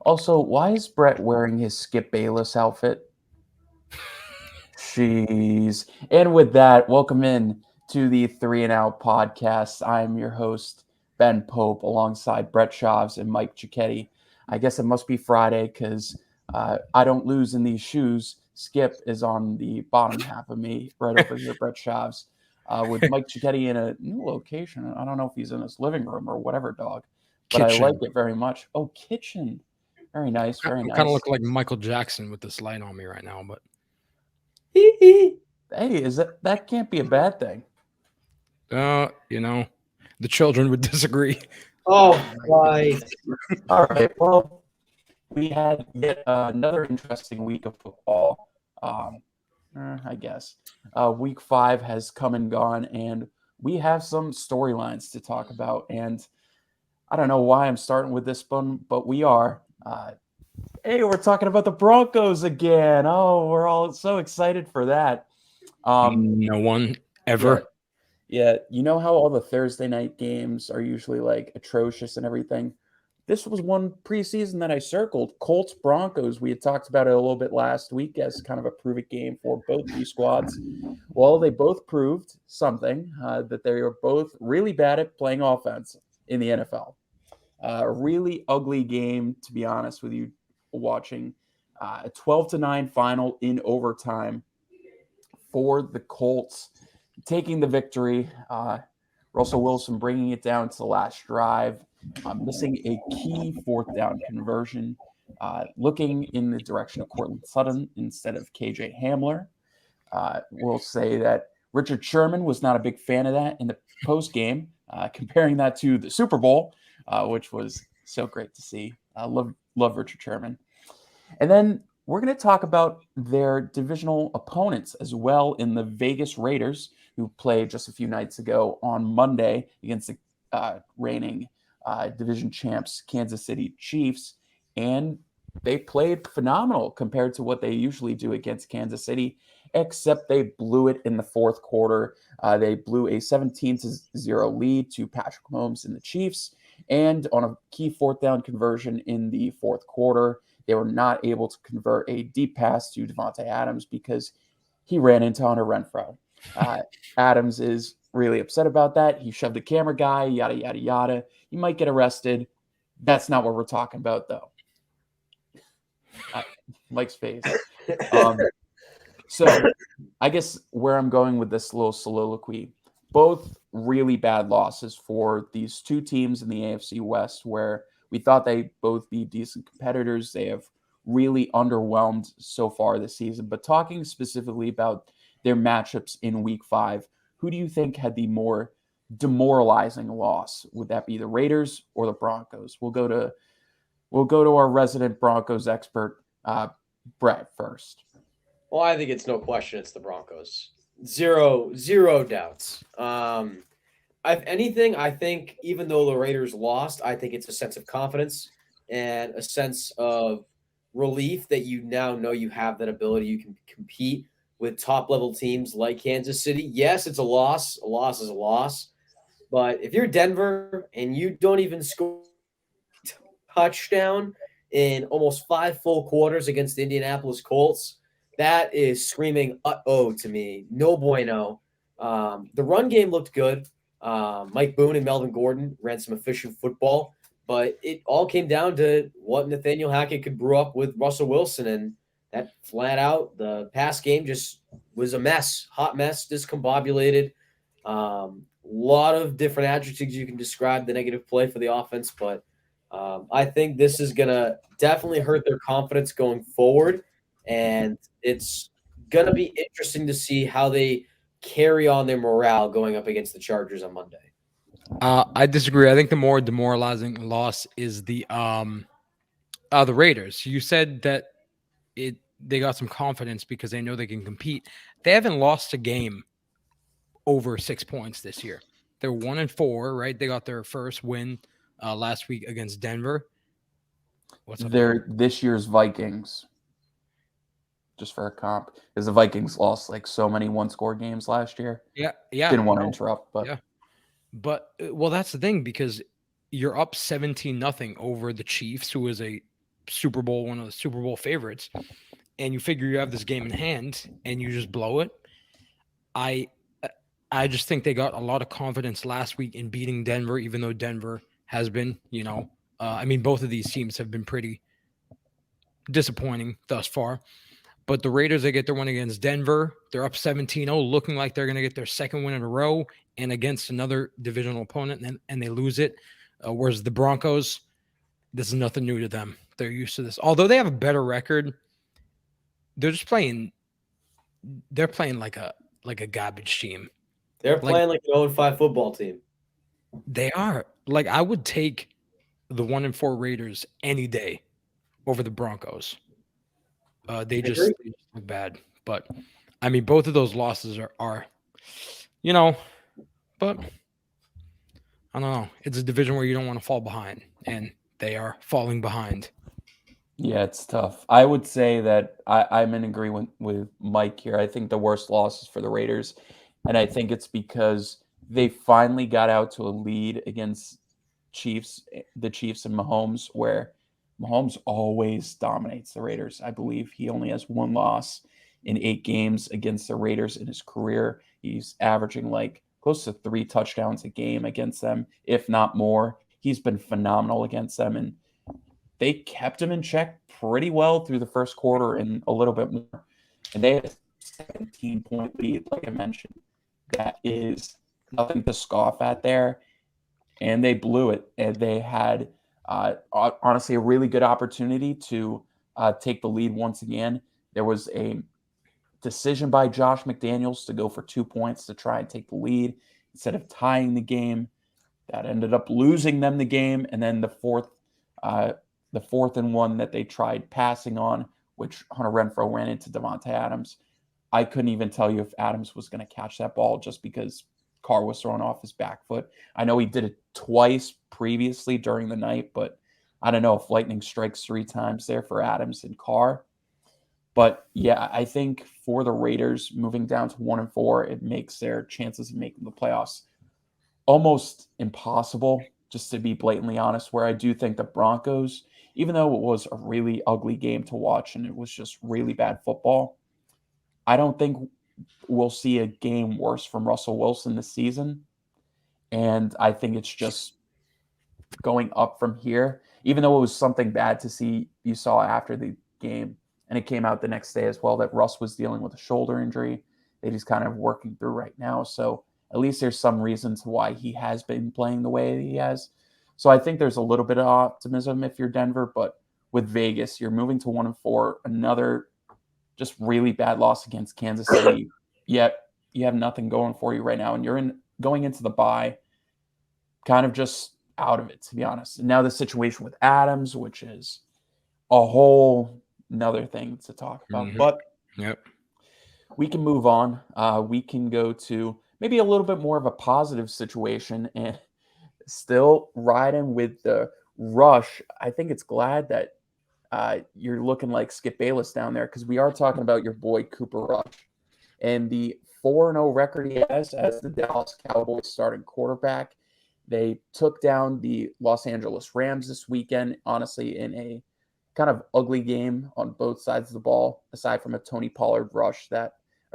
Also, why is Brett wearing his Skip Bayless outfit? Jeez. And with that, welcome in to the Three and Out podcast. I'm your host, Ben Pope, alongside Brett Shavs and Mike Cicchetti. I guess it must be Friday because I don't lose in these shoes. Skip is on the bottom half of me, right over here, Brett Shavs, with Mike Cicchetti in a new location. I don't know if he's in his living room or whatever, dog, but I like Kitchen. it very much. Oh, kitchen. Very nice, very I'm kind of nice. looking like Michael Jackson with this light on me right now, but Hey, is that can't be a bad thing? you know, the children would disagree. Oh, Oh my right. goodness. All right. Well, we had yet another interesting week of football. Um, I guess week 5 has come and gone, and we have some storylines to talk about. And I don't know why I'm starting with this one, but we are. Hey, we're talking about the Broncos again. Oh, we're all so excited for that. No one Yeah, ever. yeah. You know how all the Thursday night games are usually like atrocious and everything? This was one preseason that I circled. Colts Broncos. We had talked about it a little bit last week as kind of a prove it game for both these squads. Well, they both proved something that they are both really bad at playing offense in the NFL. A really ugly game, to be honest with you, watching a 12-9 final in overtime for the Colts, taking the victory. Russell Wilson bringing it down to the last drive, missing a key fourth down conversion, looking in the direction of Cortland Sutton instead of KJ Hamler. We'll say that Richard Sherman was not a big fan of that in the post game, comparing that to the Super Bowl, which was so great to see. I love Richard Sherman. And then we're going to talk about their divisional opponents as well in the Vegas Raiders, who played just a few nights ago on Monday against the reigning division champs, Kansas City Chiefs. And they played phenomenal compared to what they usually do against Kansas City, except they blew it in the fourth quarter. They blew a 17-0 lead to Patrick Mahomes and the Chiefs. And on a key fourth down conversion in the fourth quarter, they were not able to convert a deep pass to Devontae Adams because he ran into Hunter Renfrow. Adams is really upset about that. He shoved the camera guy, yada, yada, yada. He might get arrested. That's not what we're talking about, though. Mike's face. So I guess where I'm going with this little soliloquy, both really bad losses for these two teams in the AFC West where we thought they both be decent competitors. They have really underwhelmed so far this season. But talking specifically about their matchups in week 5, who do you think had the more demoralizing loss? Would that be the Raiders or the Broncos? We'll go to our resident Broncos expert, Brett, first. Well, I think it's no question it's the Broncos. Zero doubts. If anything, I think even though the Raiders lost, I think it's a sense of confidence and a sense of relief that you now know you have that ability. You can compete with top level teams like Kansas City. Yes, it's a loss. A loss is a loss. But if you're Denver and you don't even score touchdown in almost 5 full quarters against the Indianapolis Colts, that is screaming uh-oh to me. No bueno. The run game looked good. Mike Boone and Melvin Gordon ran some efficient football, but it all came down to what Nathaniel Hackett could brew up with Russell Wilson, and that flat out, the pass game just was a mess, hot mess, discombobulated. Lot of different adjectives you can describe the negative play for the offense, but I think this is going to definitely hurt their confidence going forward, and it's going to be interesting to see how they carry on their morale going up against the Chargers on Monday. I disagree. I think the more demoralizing loss is the Raiders. You said that they got some confidence because they know they can compete. They haven't lost a game over 6 points this year. They're 1-4, right? They got their first win last week against Denver. What's up? They're this year's Vikings, just for a comp, because the Vikings lost like so many one-score games last year. Yeah. Didn't want to interrupt, but yeah. But well, that's the thing because you're up 17-0 over the Chiefs, who is a Super Bowl, one of the Super Bowl favorites, and you figure you have this game in hand and you just blow it. I just think they got a lot of confidence last week in beating Denver, even though Denver has been, I mean, both of these teams have been pretty disappointing thus far. But the Raiders, they get their win against Denver. They're up 17-0, looking like they're going to get their second win in a row and against another divisional opponent, and they lose it. Whereas the Broncos, this is nothing new to them. They're used to this. Although they have a better record, they're playing like a garbage team. They're playing like an 0-5 football team. They are. Like, I would take the 1-4 Raiders any day over the Broncos. They just look bad. But, I mean, both of those losses are but I don't know. It's a division where you don't want to fall behind, and they are falling behind. Yeah, it's tough. I would say that I'm in agreement with Mike here. I think the worst loss is for the Raiders, and I think it's because they finally got out to a lead against the Chiefs and Mahomes, where Mahomes always dominates the Raiders. I believe he only has one loss in 8 games against the Raiders in his career. He's averaging like close to 3 touchdowns a game against them, if not more. He's been phenomenal against them, and they kept him in check pretty well through the first quarter and a little bit more. And they had a 17-point lead, like I mentioned. That is nothing to scoff at there. And they blew it. And they had, honestly, a really good opportunity to take the lead once again. There was a decision by Josh McDaniels to go for 2 points to try and take the lead instead of tying the game. That ended up losing them the game. And then the fourth and 1 that they tried passing on, which Hunter Renfrow ran into Devontae Adams. I couldn't even tell you if Adams was going to catch that ball just because Carr was thrown off his back foot. I know he did it twice previously during the night, but I don't know if lightning strikes 3 times there for Adams and Carr. But yeah, I think for the Raiders moving down to 1-4, it makes their chances of making the playoffs almost impossible, just to be blatantly honest, where I do think the Broncos, even though it was a really ugly game to watch and it was just really bad football, I don't think we'll see a game worse from Russell Wilson this season. And I think it's just going up from here, even though it was something bad to see you saw after the game. And it came out the next day as well that Russ was dealing with a shoulder injury that he's kind of working through right now. So at least there's some reasons why he has been playing the way he has. So I think there's a little bit of optimism if you're Denver, but with Vegas, you're moving to 1-4, another just really bad loss against Kansas City. Yet you have nothing going for you right now, and you're going into the bye kind of just out of it, to be honest. And now the situation with Adams, which is a whole another thing to talk about. Mm-hmm. But yep, we can move on. We can go to maybe a little bit more of a positive situation and still riding with the rush. I think it's glad that you're looking like Skip Bayless down there, because we are talking about your boy Cooper Rush and the 4-0 record he has as the Dallas Cowboys starting quarterback. They took down the Los Angeles Rams this weekend, honestly, in a kind of ugly game on both sides of the ball, aside from a Tony Pollard rush that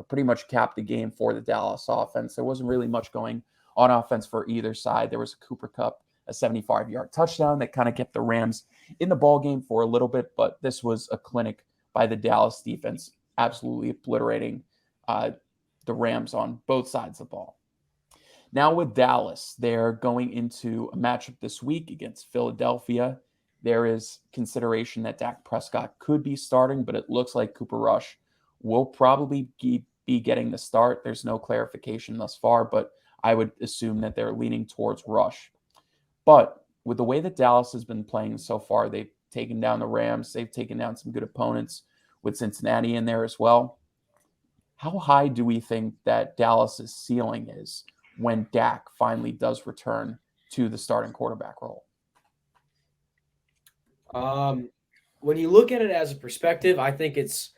pretty much capped the game for the Dallas offense. There wasn't really much going on offense for either side. There was a Cooper Kupp, a 75-yard touchdown that kind of kept the Rams in the ball game for a little bit, but this was a clinic by the Dallas defense, absolutely obliterating the Rams on both sides of the ball. Now with Dallas, they're going into a matchup this week against Philadelphia. There is consideration that Dak Prescott could be starting, but it looks like Cooper Rush will probably be getting the start. There's no clarification thus far, but I would assume that they're leaning towards Rush. But with the way that Dallas has been playing so far, they've taken down the Rams. They've taken down some good opponents with Cincinnati in there as well. How high do we think that Dallas's ceiling is when Dak finally does return to the starting quarterback role? When you look at it as a perspective, I think it's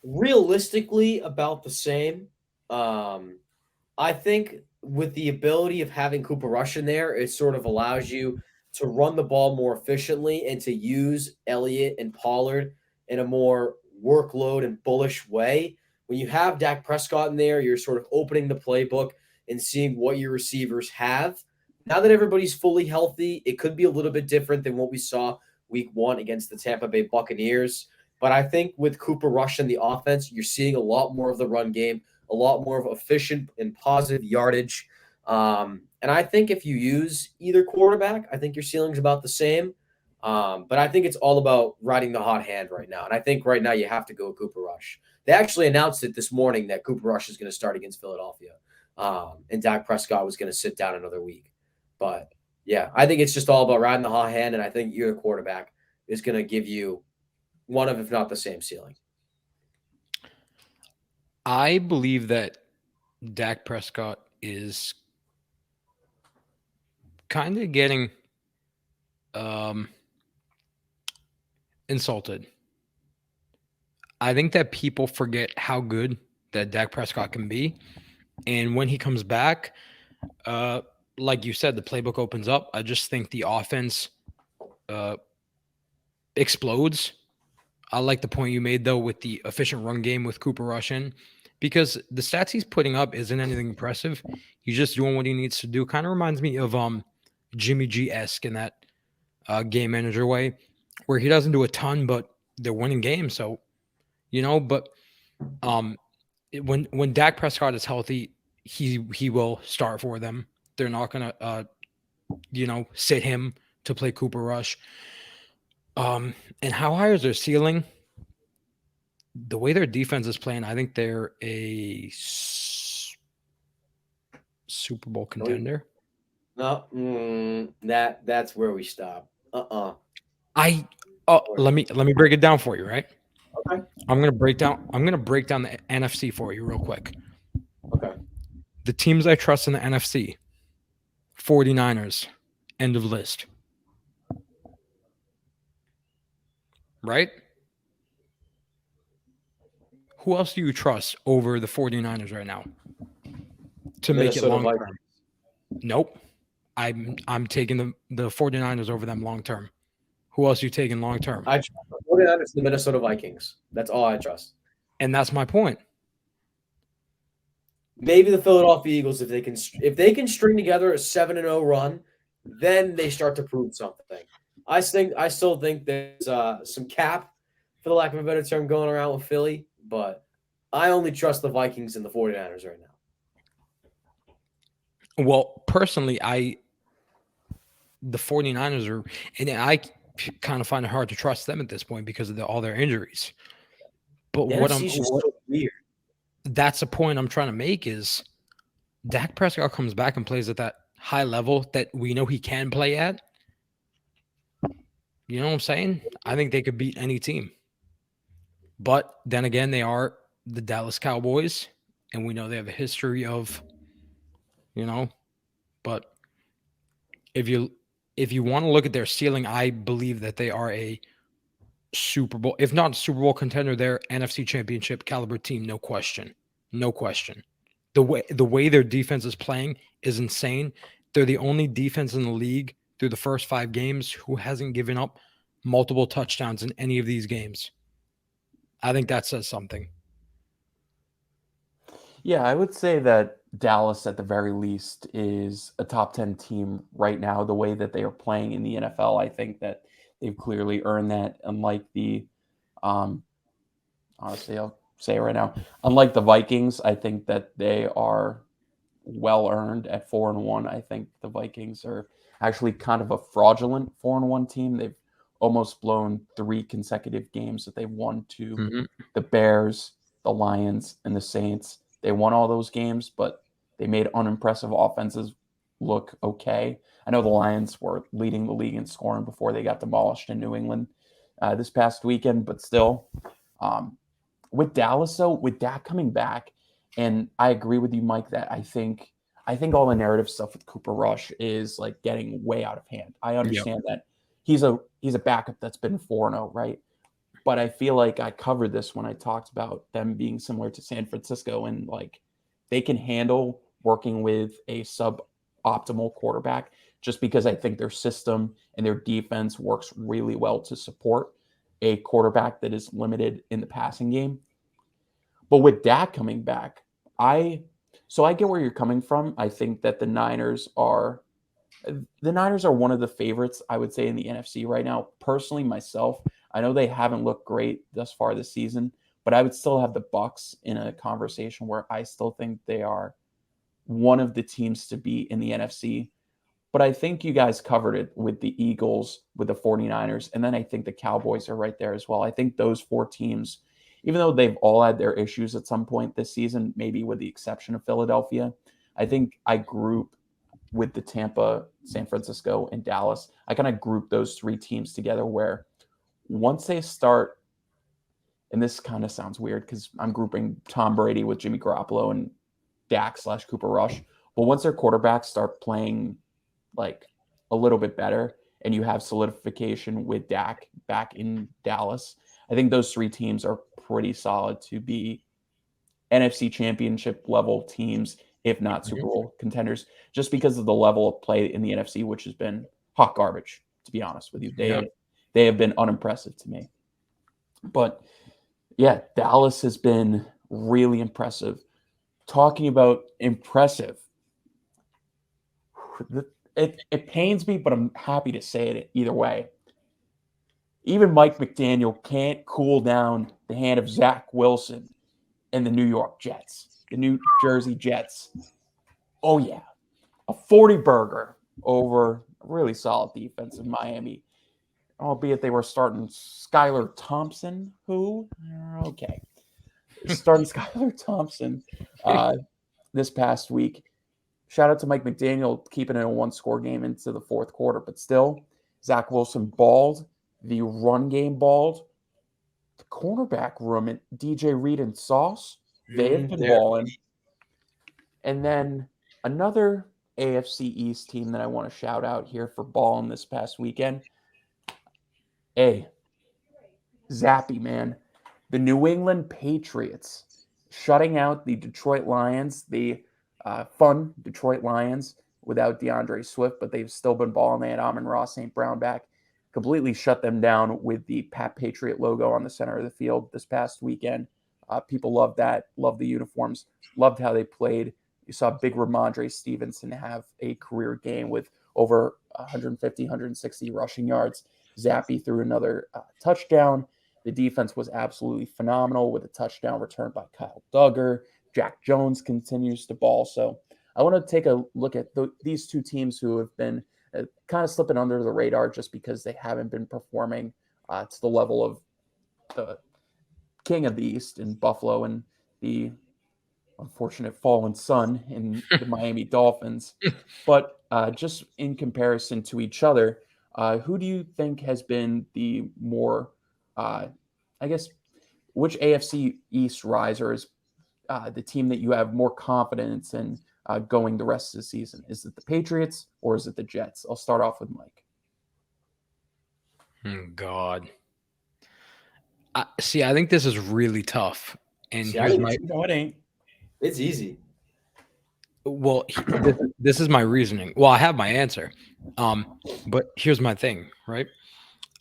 realistically about the same. I think with the ability of having Cooper Rush in there, it sort of allows you to run the ball more efficiently and to use Elliott and Pollard in a more workload and bullish way. When you have Dak Prescott in there, you're sort of opening the playbook and seeing what your receivers have. Now that everybody's fully healthy, it could be a little bit different than what we saw week 1 against the Tampa Bay Buccaneers. But I think with Cooper Rush in the offense, you're seeing a lot more of the run game, a lot more of efficient and positive yardage. And I think if you use either quarterback, I think your ceiling's about the same. But I think it's all about riding the hot hand right now. And I think right now you have to go with Cooper Rush. They actually announced it this morning that Cooper Rush is going to start against Philadelphia. And Dak Prescott was going to sit down another week. But yeah, I think it's just all about riding the hot hand. And I think your quarterback is going to give you one of, if not the same ceiling. I believe that Dak Prescott is kind of getting insulted. I think that people forget how good that Dak Prescott can be. And when he comes back, like you said, the playbook opens up. I just think the offense explodes. I like the point you made, though, with the efficient run game with Cooper Rush in, because the stats he's putting up isn't anything impressive. He's just doing what he needs to do. Kind of reminds me of Jimmy G-esque in that game manager way, where he doesn't do a ton, but they're winning games. So, but when Dak Prescott is healthy, he will start for them. They're not gonna sit him to play Cooper Rush. And how high is their ceiling? The way their defense is playing, I think they're a Super Bowl contender. No, that's where we stop. Let me break it down for you, right? Okay. I'm gonna break down the NFC for you real quick. Okay. The teams I trust in the NFC: 49ers, end of list. Right? Who else do you trust over the 49ers right now to make it long term? Nope. I'm taking the 49ers over them long term. Who else are you taking long term? I trust the 49ers, the Minnesota Vikings. That's all I trust. And that's my point. Maybe the Philadelphia Eagles, if they can string together a 7-0 run, then they start to prove something. I still think there's some cap, for the lack of a better term, going around with Philly, but I only trust the Vikings and the 49ers right now. Well, personally, the 49ers are, and I kind of find it hard to trust them at this point because of all their injuries. But so weird. That's the point I'm trying to make is Dak Prescott comes back and plays at that high level that we know he can play at. You know what I'm saying? I think they could beat any team. But then again, they are the Dallas Cowboys, and we know they have a history of, but if you want to look at their ceiling, I believe that they are a Super Bowl, if not Super Bowl contender, they're NFC Championship caliber team, no question. No question. The way their defense is playing is insane. They're the only defense in the league through the first 5 games who hasn't given up multiple touchdowns in any of these games. I think that says something. Yeah, I would say that Dallas, at the very least, is a top 10 team right now. The way that they are playing in the NFL, I think that they've clearly earned that. Unlike the, honestly, I'll say it right now, unlike the Vikings, I think that they are well earned at 4-1. I think the Vikings are actually kind of a fraudulent 4-1 team. They've almost blown 3 consecutive games that they've won to the Bears, the Lions, and the Saints. They won all those games, but they made unimpressive offenses look okay. I know the Lions were leading the league in scoring before they got demolished in New England this past weekend, but still, with Dallas, though, with Dak coming back, and I agree with you, Mike, that I think all the narrative stuff with Cooper Rush is like getting way out of hand. I understand that he's a backup that's been 4-0, right? But I feel like I covered this when I talked about them being similar to San Francisco, and like they can handle working with a suboptimal quarterback. just because I think their system and their defense works really well to support a quarterback that is limited in the passing game. But with Dak coming back, I get where you're coming from. I think that the Niners are one of the favorites, I would say, in the NFC right now. Personally, myself, I know they haven't looked great thus far this season, but I would still have the Bucs in a conversation where I still think they are one of the teams to beat in the NFC. But I think you guys covered it with the Eagles, with the 49ers, and then I think the Cowboys are right there as well. I think those four teams, even though they've all had their issues at some point this season, maybe with the exception of Philadelphia, I think I group with the Tampa, San Francisco, and Dallas. I kind of group those three teams together where once they start, and this kind of sounds weird because I'm grouping Tom Brady with Jimmy Garoppolo and Dak / Cooper Rush, but once their quarterbacks start playing like a little bit better and you have solidification with Dak back in Dallas, I think those three teams are pretty solid to be NFC championship level teams, if not Super Bowl contenders, just because of the level of play in the NFC, which has been hot garbage, to be honest with you. They have been unimpressive to me. But yeah, Dallas has been really impressive. Talking about impressive, it pains me, but I'm happy to say it either way. Even Mike McDaniel can't cool down the hand of Zach Wilson and the New York Jets, the New Jersey Jets. Oh, yeah. A 40 burger over a really solid defense in Miami, albeit they were starting Skylar Thompson, who? Okay. Starting Skylar Thompson this past week. Shout out to Mike McDaniel keeping it a one-score game into the fourth quarter, but still, Zach Wilson balled. The run game balled. The cornerback room at DJ Reed and Sauce, they have been balling. And then another AFC East team that I want to shout out here for balling this past weekend. Hey, Zappy, man. The New England Patriots shutting out the Detroit Lions, the fun Detroit Lions without DeAndre Swift, but they've still been balling. They had Amon-Ra St. Brown back. Completely shut them down with the Pat Patriot logo on the center of the field this past weekend. People loved that, loved the uniforms, loved how they played. You saw big Ramondre Stevenson have a career game with over 150, 160 rushing yards. Zappy threw another touchdown. The defense was absolutely phenomenal with a touchdown return by Kyle Duggar. Jack Jones continues to ball. So I want to take a look at these two teams who have been kind of slipping under the radar just because they haven't been performing to the level of the king of the East in Buffalo and the unfortunate fallen son in the Miami Dolphins. But just in comparison to each other, who do you think has been the more, I guess, which AFC East riser is the team that you have more confidence in going the rest of the season? Is it the Patriots or is it the Jets? I'll start off with Mike. Oh, God. I think this is really tough. And here's my... No, it ain't. It's easy. Well, this is my reasoning. Well, I have my answer. But here's my thing, right?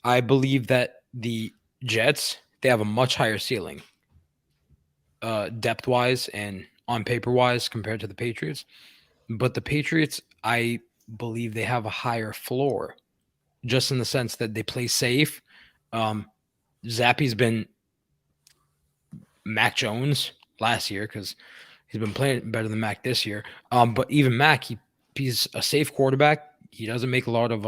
I believe that the Jets, they have a much higher ceiling, depth-wise and on paper-wise compared to the Patriots. But the Patriots, I believe they have a higher floor, just in the sense that they play safe. Zappy's been Mac Jones last year because he's been playing better than Mac this year. But even Mac, he's a safe quarterback. He doesn't make a lot of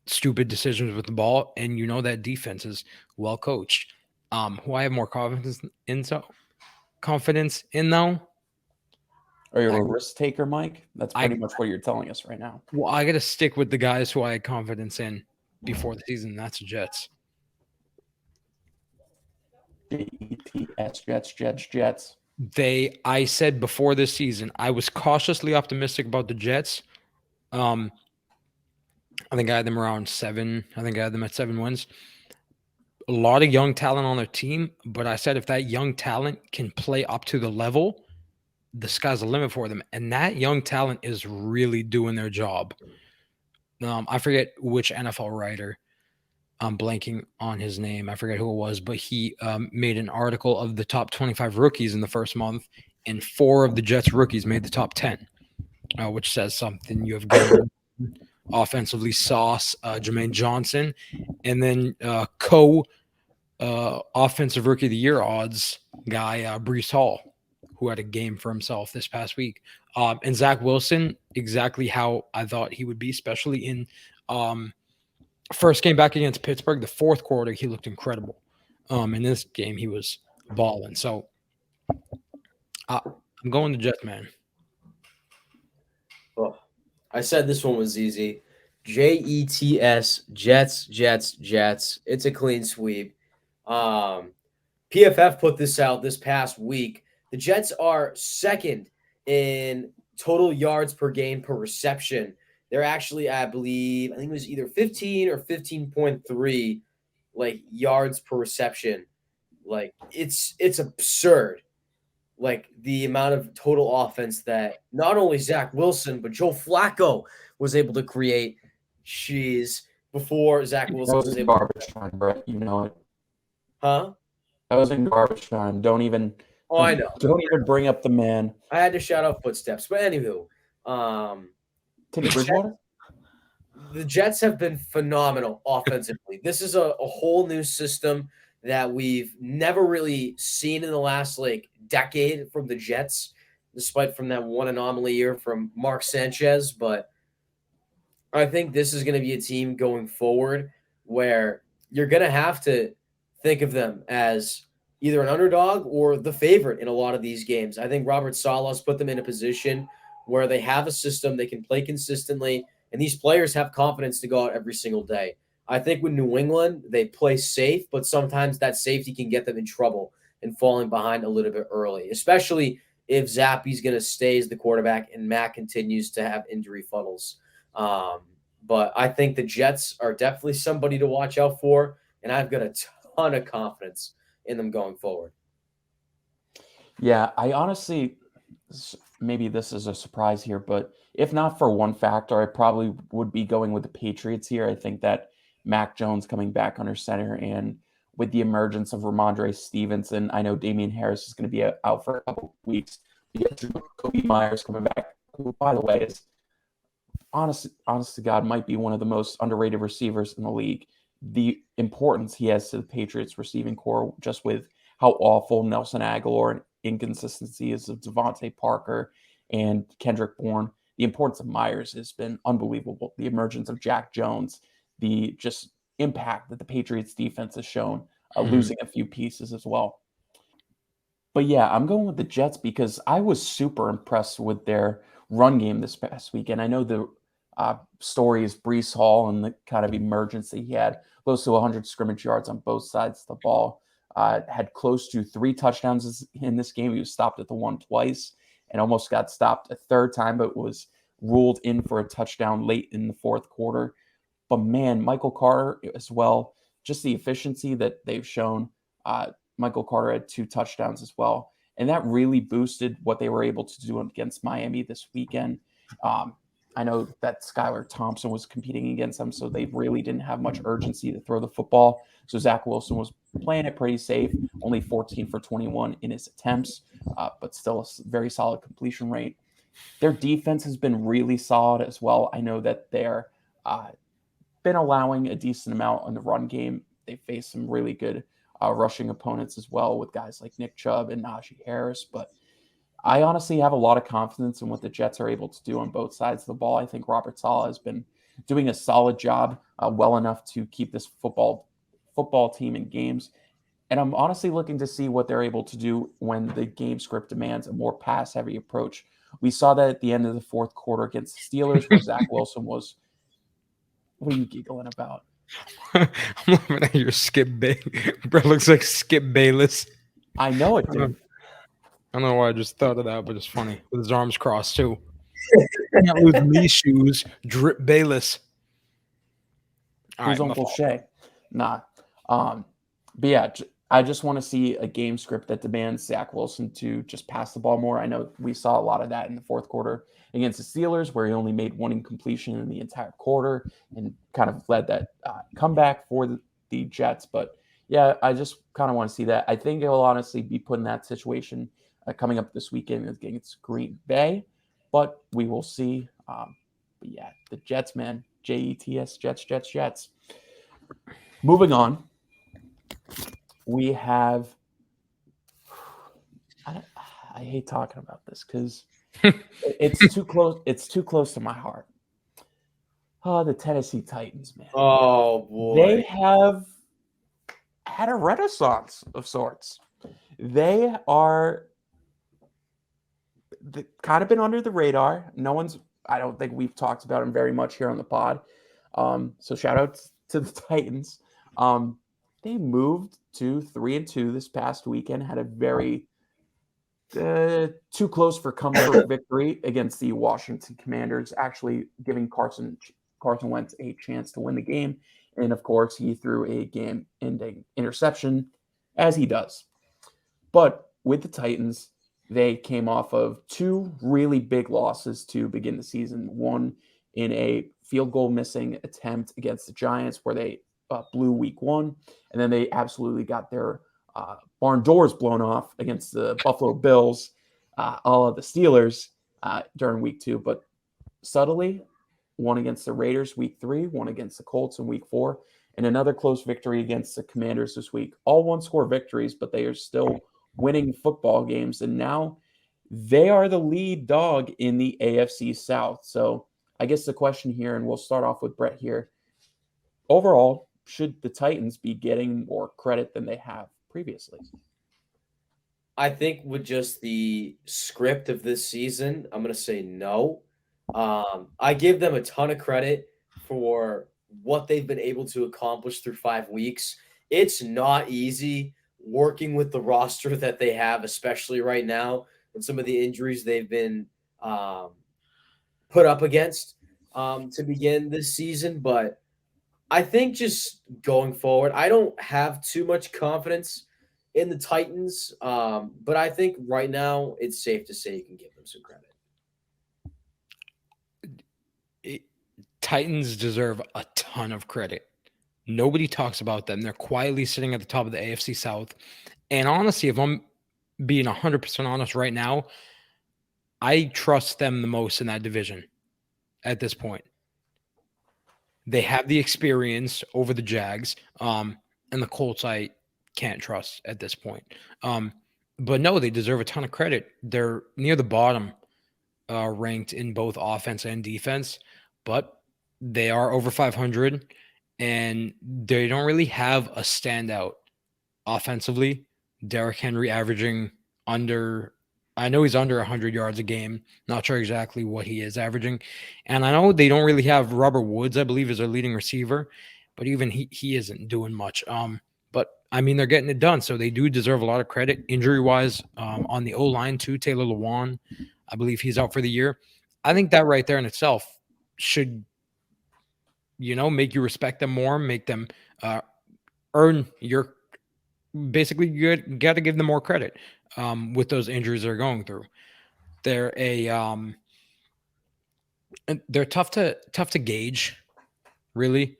stupid decisions with the ball, and you know that defense is well coached. Who I have more confidence in though. Are you a risk taker, Mike? That's pretty much what you're telling us right now. Well, I got to stick with the guys who I had confidence in before the season. That's the Jets. Jets. I said before this season, I was cautiously optimistic about the Jets. I think I had them around 7. I think I had them at 7 wins. A lot of young talent on their team, but I said if that young talent can play up to the level, the sky's the limit for them. And that young talent is really doing their job. I forget which NFL writer. I'm blanking on his name. I forget who it was, but he made an article of the top 25 rookies in the first month, and 4 of the Jets rookies made the top 10, which says something. You have Gary offensively, Sauce, Jermaine Johnson, and then offensive rookie of the year odds guy, Brees Hall, who had a game for himself this past week. And Zach Wilson, exactly how I thought he would be, especially in first game back against Pittsburgh, the fourth quarter, he looked incredible. In this game, he was balling. So I'm going to Jets, man. Oh, I said this one was easy. Jets, Jets. It's a clean sweep. PFF put this out this past week. The Jets are second in total yards per game per reception. They're actually, I think it was either 15 or 15.3 like yards per reception. Like it's absurd. Like the amount of total offense that not only Zach Wilson but Joe Flacco was able to create. Before Zach Wilson was able. Garbage time, Brett. You know it. Huh? That was in garbage time. Don't even. Oh, I know. Don't even bring up the man. I had to shout out footsteps, but anywho, Teddy Bridgewater. The Jets have been phenomenal offensively. This is a whole new system that we've never really seen in the last decade from the Jets, despite from that one anomaly year from Mark Sanchez. But I think this is going to be a team going forward where you're going to have to think of them as either an underdog or the favorite in a lot of these games. I think Robert Saleh's put them in a position where they have a system they can play consistently, and these players have confidence to go out every single day. I think with New England, they play safe, but sometimes that safety can get them in trouble and falling behind a little bit early, especially if Zappe's going to stay as the quarterback and Matt continues to have injury funnels. But I think the Jets are definitely somebody to watch out for, and I've got a ton of confidence in them going forward. Yeah, I honestly, maybe this is a surprise here, but if not for one factor, I probably would be going with the Patriots here. I think that Mac Jones coming back under center, and with the emergence of Ramondre Stevenson, I know Damian Harris is going to be out for a couple of weeks. You get Kobe Myers coming back, who, by the way, is honest to God, might be one of the most underrated receivers in the league. The importance he has to the Patriots receiving core, just with how awful Nelson Aguilar and inconsistencies of Devontae Parker and Kendrick Bourne. The importance of Myers has been unbelievable. The emergence of Jack Jones, the just impact that the Patriots defense has shown, losing a few pieces as well. But yeah, I'm going with the Jets because I was super impressed with their run game this past weekend. I know the story is Brees Hall and the kind of emergence that he had, close to 100 scrimmage yards on both sides of the ball. Had close to 3 touchdowns in this game. He was stopped at the one twice and almost got stopped a third time, but was ruled in for a touchdown late in the fourth quarter. But man, Michael Carter as well, just the efficiency that they've shown. Michael Carter had 2 touchdowns as well. And that really boosted what they were able to do against Miami this weekend. I know that Skylar Thompson was competing against them, so they really didn't have much urgency to throw the football. So Zach Wilson was playing it pretty safe, only 14 for 21 in his attempts, but still a very solid completion rate. Their defense has been really solid as well. I know that they're been allowing a decent amount in the run game. They face some really good rushing opponents as well with guys like Nick Chubb and Najee Harris, but I honestly have a lot of confidence in what the Jets are able to do on both sides of the ball. I think Robert Saleh has been doing a solid job, well enough to keep this football team in games. And I'm honestly looking to see what they're able to do when the game script demands a more pass-heavy approach. We saw that at the end of the fourth quarter against the Steelers, where Zach Wilson was. What are you giggling about? I'm looking at your Skip Bro, looks like Skip Bayless. I know it, dude. I don't know why I just thought of that, but it's funny. With his arms crossed, too. Can't lose knee shoes. Drip Bayless. Who's Uncle Shay? Nah. But yeah, I just want to see a game script that demands Zach Wilson to just pass the ball more. I know we saw a lot of that in the fourth quarter against the Steelers, where he only made one incompletion in the entire quarter and kind of led that comeback for the Jets. But yeah, I just kind of want to see that. I think he'll honestly be put in that situation coming up this weekend against Green Bay, but we will see. But yeah, the Jets, man, Jets, Jets. Moving on. We have I hate talking about this because it's too close. It's too close to my heart. Oh, the Tennessee Titans, man. Oh They boy. have had a renaissance of sorts. They are kind of been under the radar. I don't think we've talked about them very much here on the pod. So shout out to the Titans. They moved to 3-2 this past weekend, had a very too close for comfort victory against the Washington Commanders, actually giving Carson Wentz a chance to win the game. And of course, he threw a game-ending interception, as he does. But with the Titans, they came off of two really big losses to begin the season. One in a field goal missing attempt against the Giants, where they blew week one. And then they absolutely got their barn doors blown off against the Buffalo Bills, all of the Steelers during week two. But subtly, one against the Raiders week three, one against the Colts in week four, and another close victory against the Commanders this week. All one-score victories, but they are still winning football games. And now they are the lead dog in the AFC South. So I guess the question here, and we'll start off with Brett here. Overall, should the Titans be getting more credit than they have previously? I think with just the script of this season, I'm going to say no. I give them a ton of credit for what they've been able to accomplish through 5 weeks. It's not easy working with the roster that they have, especially right now, and some of the injuries they've been put up against to begin this season. But I think just going forward, I don't have too much confidence in the Titans, but I think right now it's safe to say you can give them some credit. Titans deserve a ton of credit. Nobody talks about them. They're quietly sitting at the top of the AFC South. And honestly, if I'm being 100% honest right now, I trust them the most in that division at this point. They have the experience over the Jags, and the Colts I can't trust at this point. But no, they deserve a ton of credit. They're near the bottom ranked in both offense and defense, but they are over 500, and they don't really have a standout offensively. Derrick Henry averaging I know he's under 100 yards a game. Not sure exactly what he is averaging. And I know they don't really have Robert Woods, I believe, as their leading receiver, but even he isn't doing much. But I mean, they're getting it done, so they do deserve a lot of credit injury-wise. On the O-line too, Taylor Lewan, I believe he's out for the year. I think that right there in itself should, make you respect them more, make them earn your. Basically, you got to give them more credit with those injuries they're going through. They're they're tough to gauge, really,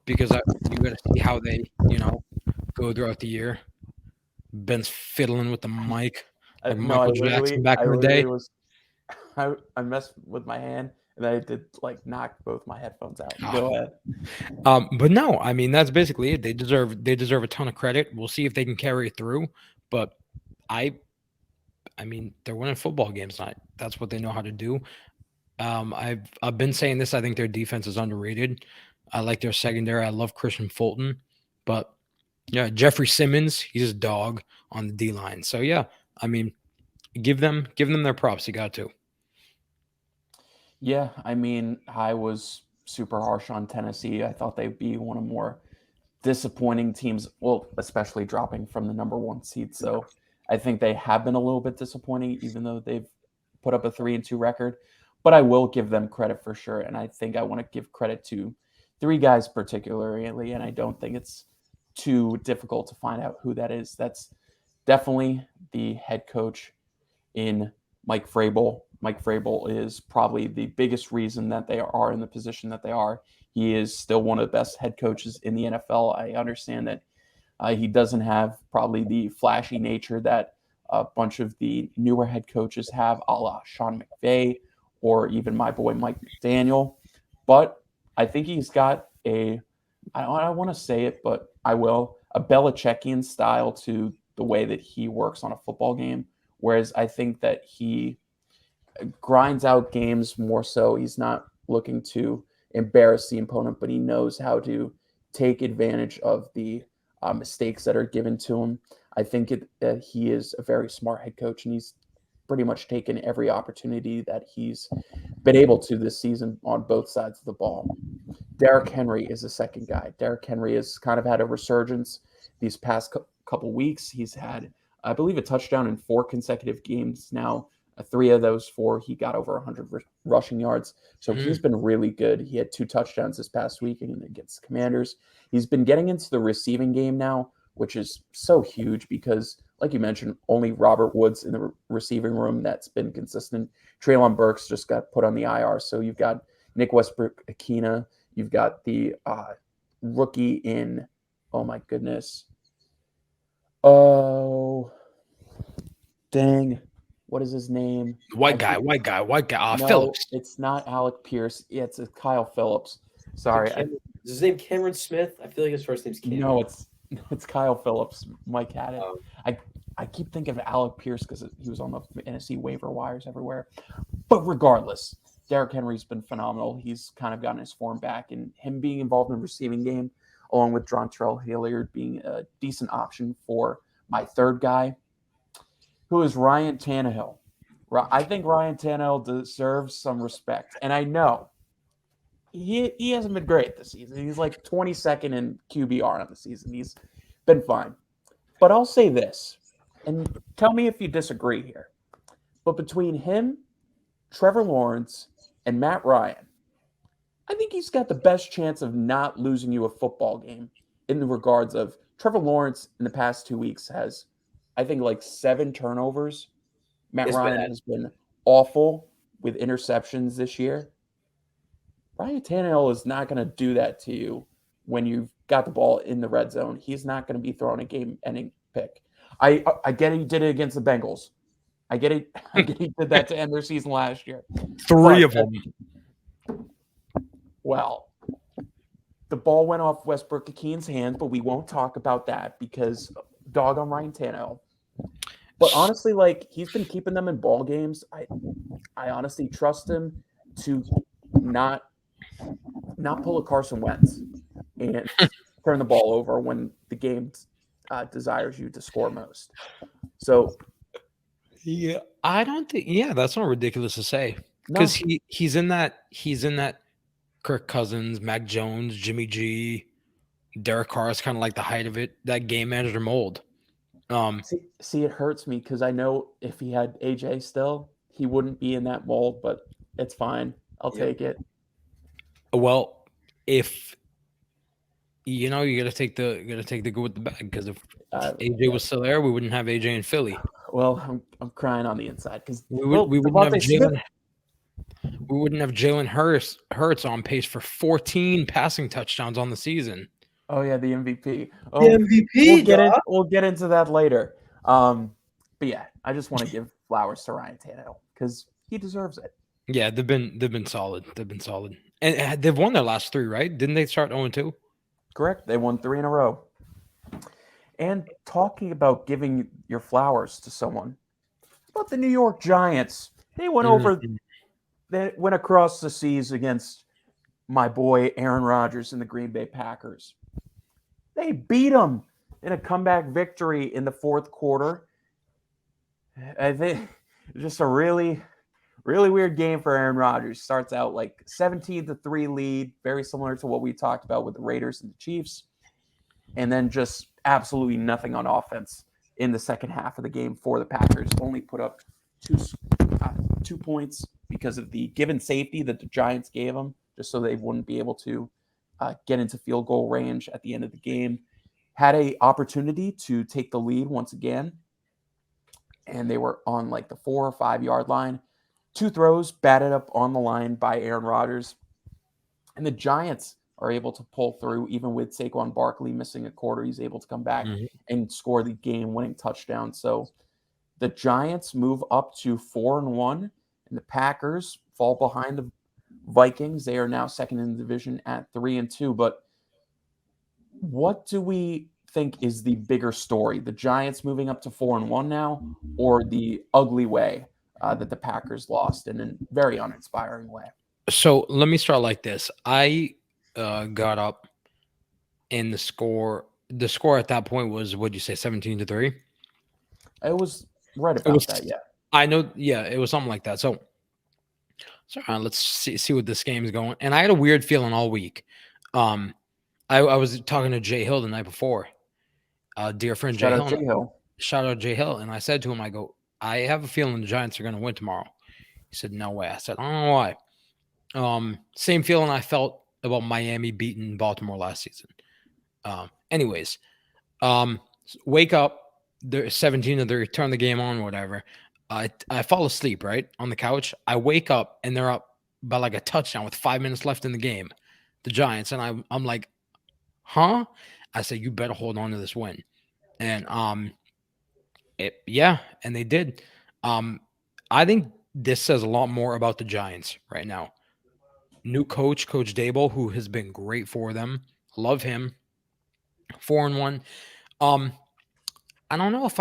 because you got to see how they go throughout the year. Ben's fiddling with the mic like Michael Jackson back in the day. I messed with my hand and I did knock both my headphones out. Go ahead. But no, I mean that's basically it. They deserve a ton of credit. We'll see if they can carry it through. But I mean they're winning football games tonight. That's what they know how to do. I've been saying this. I think their defense is underrated. I like their secondary. I love Christian Fulton, but yeah, Jeffrey Simmons, he's a dog on the D line. So yeah, I mean, give them their props. You got to. Yeah, I mean, I was super harsh on Tennessee. I thought they'd be one of more disappointing teams, well, especially dropping from the number one seed. So I think they have been a little bit disappointing, even though they've put up a 3-2 record. But I will give them credit for sure. And I think I want to give credit to three guys particularly, and I don't think it's too difficult to find out who that is. That's definitely the head coach in Mike Vrabel. Mike Vrabel is probably the biggest reason that they are in the position that they are. He is still one of the best head coaches in the NFL. I understand that he doesn't have probably the flashy nature that a bunch of the newer head coaches have, a la Sean McVay or even my boy Mike McDaniel. But I think he's got I don't want to say it, but I will, a Belichickian style to the way that he works on a football game. Whereas I think that he grinds out games more so. He's not looking to embarrass the opponent, but he knows how to take advantage of the mistakes that are given to him. I think he is a very smart head coach, and he's pretty much taken every opportunity that he's been able to this season on both sides of the ball. Derrick Henry is the second guy. Derrick Henry has kind of had a resurgence these past couple weeks. He's had, I believe, a touchdown in 4 consecutive games now. 3 of those 4, he got over 100 rushing yards. So he's been really good. He had 2 touchdowns this past week against the Commanders. He's been getting into the receiving game now, which is so huge because, like you mentioned, only Robert Woods in the receiving room that's been consistent. Treylon Burks just got put on the IR. So you've got Nick Westbrook-Akina. You've got the rookie in, oh my goodness. Oh, dang. What is his name? White guy. No, Phillips. it's not Alec Pierce. Yeah, it's Kyle Phillips. Sorry. Is his name Cameron Smith? I feel like his first name's Cameron. No, it's Kyle Phillips. Mike had it. Oh. I keep thinking of Alec Pierce because he was on the NFC waiver wires everywhere. But regardless, Derrick Henry's been phenomenal. He's kind of gotten his form back, and him being involved in the receiving game, along with Dontrell Hilliard being a decent option for my third guy, who is Ryan Tannehill. I think Ryan Tannehill deserves some respect. And I know he hasn't been great this season. He's like 22nd in QBR on the season. He's been fine. But I'll say this, and tell me if you disagree here. But between him, Trevor Lawrence, and Matt Ryan, I think he's got the best chance of not losing you a football game in the regards of Trevor Lawrence in the past 2 weeks has, I think, like 7 turnovers. Matt Ryan has been awful with interceptions this year. Ryan Tannehill is not going to do that to you when you've got the ball in the red zone. He's not going to be throwing a game-ending pick. I get it. He did it against the Bengals. I get it. He did that to end their season last year. 3 of them. Well, the ball went off Westbrook-Akeen's hands, but we won't talk about that because dog on Ryan Tannehill. But honestly, like, he's been keeping them in ball games. I honestly trust him to not pull a Carson Wentz and turn the ball over when the game desires you to score most. So, yeah, I don't think. Yeah, that's not ridiculous to say because he's in that Kirk Cousins, Mac Jones, Jimmy G, Derek Carr is kind of like the height of it. That game manager mold. See, it hurts me because I know if he had AJ still, he wouldn't be in that mold. But it's fine. I'll take it. Well, if you gotta take the good with the bad because if AJ was still there, we wouldn't have AJ in Philly. Well, I'm crying on the inside because we wouldn't have Jalen. We wouldn't have Jalen Hurts on pace for 14 passing touchdowns on the season. Oh yeah, the MVP. The MVP. We'll get into that later. But yeah, I just want to give flowers to Ryan Tannehill because he deserves it. Yeah, they've been solid. And they've won their last 3, right? Didn't they start 0-2? Correct. They won 3 in a row. And talking about giving your flowers to someone, about the New York Giants. They went they went across the seas against my boy Aaron Rodgers and the Green Bay Packers. They beat them in a comeback victory in the 4th quarter. I think just a really, really weird game for Aaron Rodgers. Starts out like 17-3 lead, very similar to what we talked about with the Raiders and the Chiefs. And then just absolutely nothing on offense in the second half of the game for the Packers. Only put up 2 points because of the given safety that the Giants gave them, just so they wouldn't be able to get into field goal range at the end of the game. had a opportunity to take the lead once again, and they were on like the 4 or 5 yard line. 2 throws batted up on the line by Aaron Rodgers, and the Giants are able to pull through even with Saquon Barkley missing a quarter. He's able to come back and score the game-winning touchdown. So the Giants move up to 4-1, and the Packers fall behind the Vikings. They are now second in the division at 3-2. But what do we think is the bigger story? The Giants moving up to 4-1 now, or the ugly way that the Packers lost in a very uninspiring way? So let me start like this. I got up, and the score at that point was, what'd you say, 17-3? It was right about that, yeah. I know, yeah, it was something like that. So let's see what this game is going. And I had a weird feeling all week. I was talking to Jay Hill the night before, dear friend Jay Hill. Shout out Jay Hill. And I said to him, I go, I have a feeling the Giants are going to win tomorrow. He said, no way. I said, I don't know why. Same feeling I felt about Miami beating Baltimore last season. Anyways, wake up. They're 17-3, turn the game on, whatever. I fall asleep, right, on the couch. I wake up, and they're up by like a touchdown with 5 minutes left in the game, the Giants. And I'm like, huh? I said, you better hold on to this win. And and they did. I think this says a lot more about the Giants right now. New coach, Coach Dable, who has been great for them. Love him. 4-1. I don't know if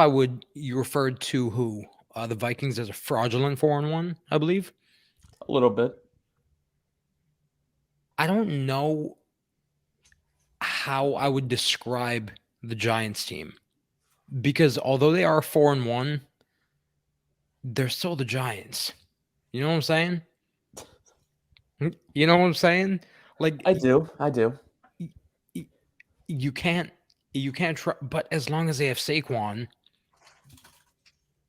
you referred to the Vikings as a fraudulent 4-1, I believe. A little bit. I don't know how I would describe the Giants team, because although they are 4-1, they're still the Giants. You know what I'm saying? You know what I'm saying? Like, I do. You can't try, but as long as they have Saquon,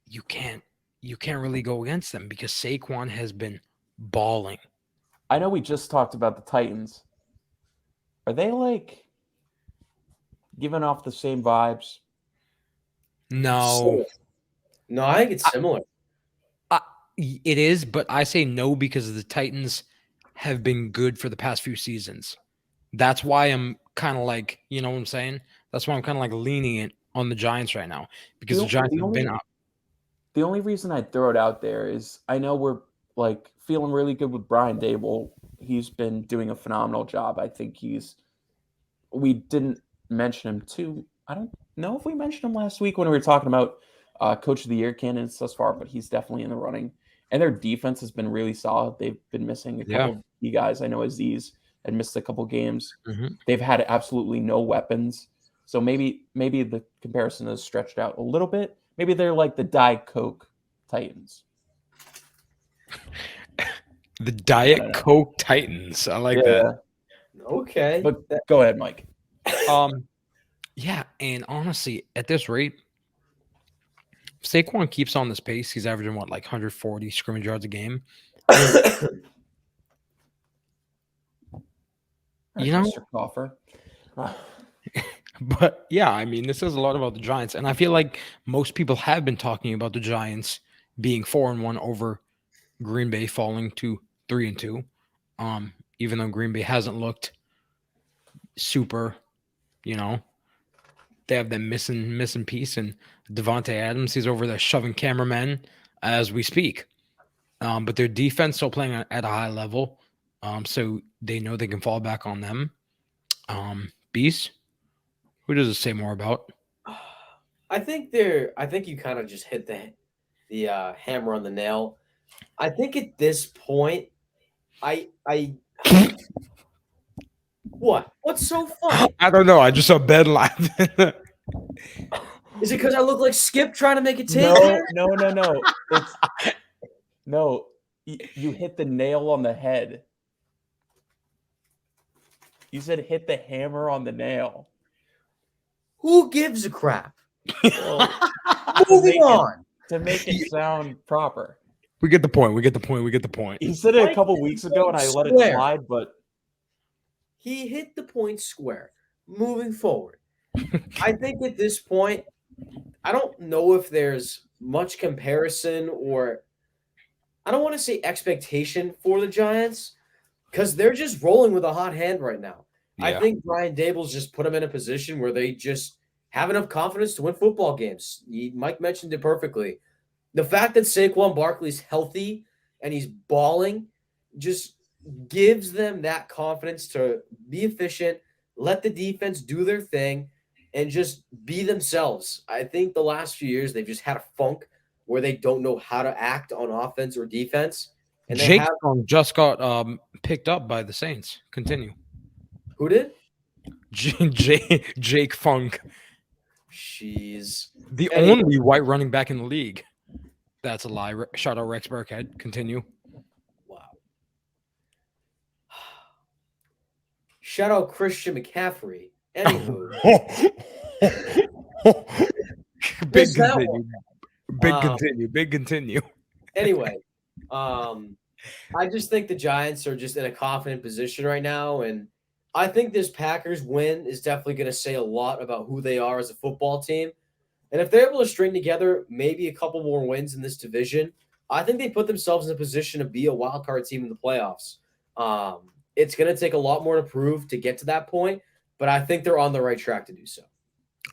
you can't really go against them, because Saquon has been balling. I know we just talked about the Titans. Are they like giving off the same vibes? No, I think it's similar. It is, but I say no because the Titans have been good for the past few seasons. That's why I'm kind of like, you know what I'm saying? That's why I'm kind of like leaning it on the Giants right now, because the Giants have been up. The only reason I throw it out there is I know we're like feeling really good with Brian Dable. He's been doing a phenomenal job. I think we didn't mention him too. I don't know if we mentioned him last week when we were talking about Coach of the Year candidates thus far, but he's definitely in the running. And their defense has been really solid. They've been missing a couple of key guys. I know Aziz had missed a couple games. They've had absolutely no weapons. So maybe the comparison is stretched out a little bit. Maybe they're like the Diet Coke Titans. The Diet Coke Titans. I like that. Okay. But go ahead, Mike. Yeah, and honestly, at this rate, if Saquon keeps on this pace, he's averaging like 140 scrimmage yards a game. You know, Mr. Coffer. But yeah, I mean, this says a lot about the Giants, and I feel like most people have been talking about the Giants being 4-1 over Green Bay falling to 3-2. Even though Green Bay hasn't looked super, they have that missing piece, and Devontae Adams, he's over there shoving cameramen as we speak. But their defense still playing at a high level, so they know they can fall back on them. Beast, who does it say more about? I think you kind of just hit the hammer on the nail. I think at this point, What's so funny? I don't know. I just saw Ben laughing. Is it because I look like Skip trying to make a take? No. No, you hit the nail on the head. You said hit the hammer on the nail. Who gives a crap? Well, moving on. To make it sound proper. We get the point. He said it a couple weeks ago, and I let it slide, but he hit the point square. Moving forward. I think at this point, I don't know if there's much comparison or I don't want to say expectation for the Giants because they're just rolling with a hot hand right now. I Yeah. think Brian Dable's just put them in a position where they just have enough confidence to win football games. Mike mentioned it perfectly. The fact that Saquon Barkley's healthy and he's balling just gives them that confidence to be efficient, let the defense do their thing, and just be themselves. I think the last few years they've just had a funk where they don't know how to act on offense or defense. And they Jake have just got picked up by the Saints. Continue. who did? Jake Funk, Jeez. the Anyway, only white running back in the league. That's a lie. Shout out Rex Burkhead. Continue. wow. Shout out Christian McCaffrey. Anywho, Big Just that continue. Big Um, continue. Big continue. anyway, I just think the Giants are just in a confident position right now, and I think this Packers win is definitely going to say a lot about who they are as a football team. And if they're able to string together maybe a couple more wins in this division, I think they put themselves in a position to be a wild card team in the playoffs. It's going to take a lot more to prove to get to that point, but I think they're on the right track to do so.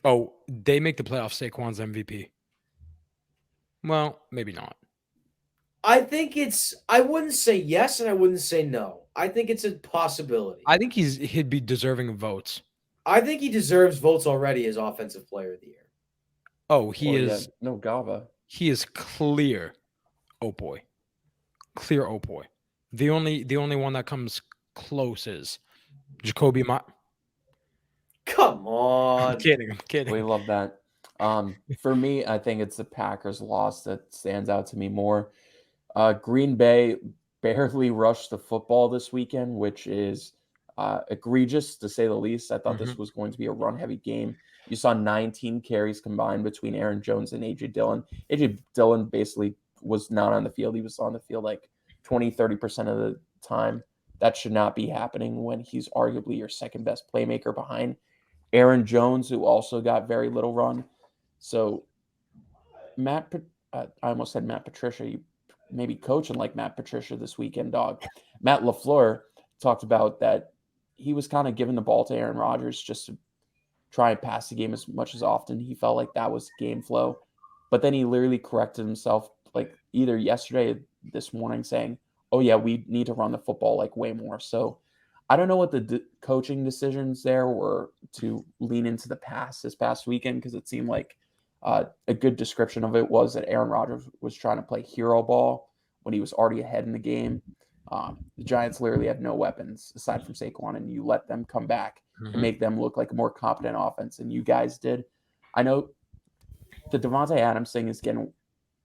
Oh, they make the playoffs. Saquon's MVP. Well, maybe not. I think I wouldn't say yes and I wouldn't say no. I think it's a possibility. I think he'd be deserving of votes. I think he deserves votes already as Offensive Player of the Year. Oh, he is. Yeah, no Gava. He is clear. Oh boy, clear. Oh boy. The only one that comes close is Jacoby. Come on. I'm kidding. I'm kidding. We love that. For me, I think it's the Packers' loss that stands out to me more. Green Bay barely rushed the football this weekend, which is egregious to say the least. I thought this was going to be a run-heavy game. You saw 19 carries combined between Aaron Jones and A.J. Dillon. A.J. Dillon basically was not on the field. He was on the field like 20, 30% of the time. That should not be happening when he's arguably your second-best playmaker behind Aaron Jones, who also got very little run. So I almost said Matt Patricia. You maybe coaching like Matt Patricia this weekend, dog. Matt LaFleur talked about that he was kind of giving the ball to Aaron Rodgers just to try and pass the game as much as often. He felt like that was game flow. But then he literally corrected himself like either yesterday or this morning saying, oh, yeah, we need to run the football like way more. So I don't know what the coaching decisions there were to lean into the pass this past weekend because it seemed like a good description of it was that Aaron Rodgers was trying to play hero ball when he was already ahead in the game. The Giants literally had no weapons aside from Saquon, and you let them come back and make them look like a more competent offense, and you guys did. I know the Devontae Adams thing is getting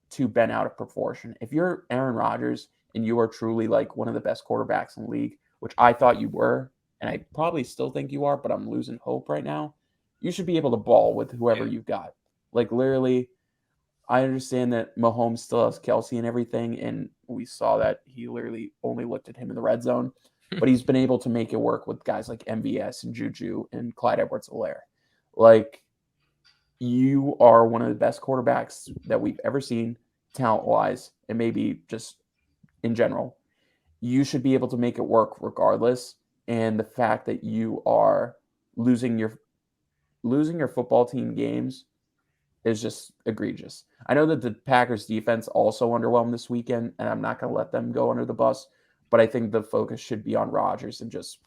too bent out of proportion. If you're Aaron Rodgers and you are truly like one of the best quarterbacks in the league, which I thought you were, and I probably still think you are, but I'm losing hope right now, you should be able to ball with whoever you've got. Like, literally, I understand that Mahomes still has Kelsey and everything, and we saw that he literally only looked at him in the red zone, but he's been able to make it work with guys like MVS and Juju and Clyde Edwards-Helaire. Like, you are one of the best quarterbacks that we've ever seen, talent-wise, and maybe just in general. You should be able to make it work regardless, and the fact that you are losing your football team games is just egregious. I know that the Packers defense also underwhelmed this weekend, and I'm not going to let them go under the bus, but I think the focus should be on Rodgers and just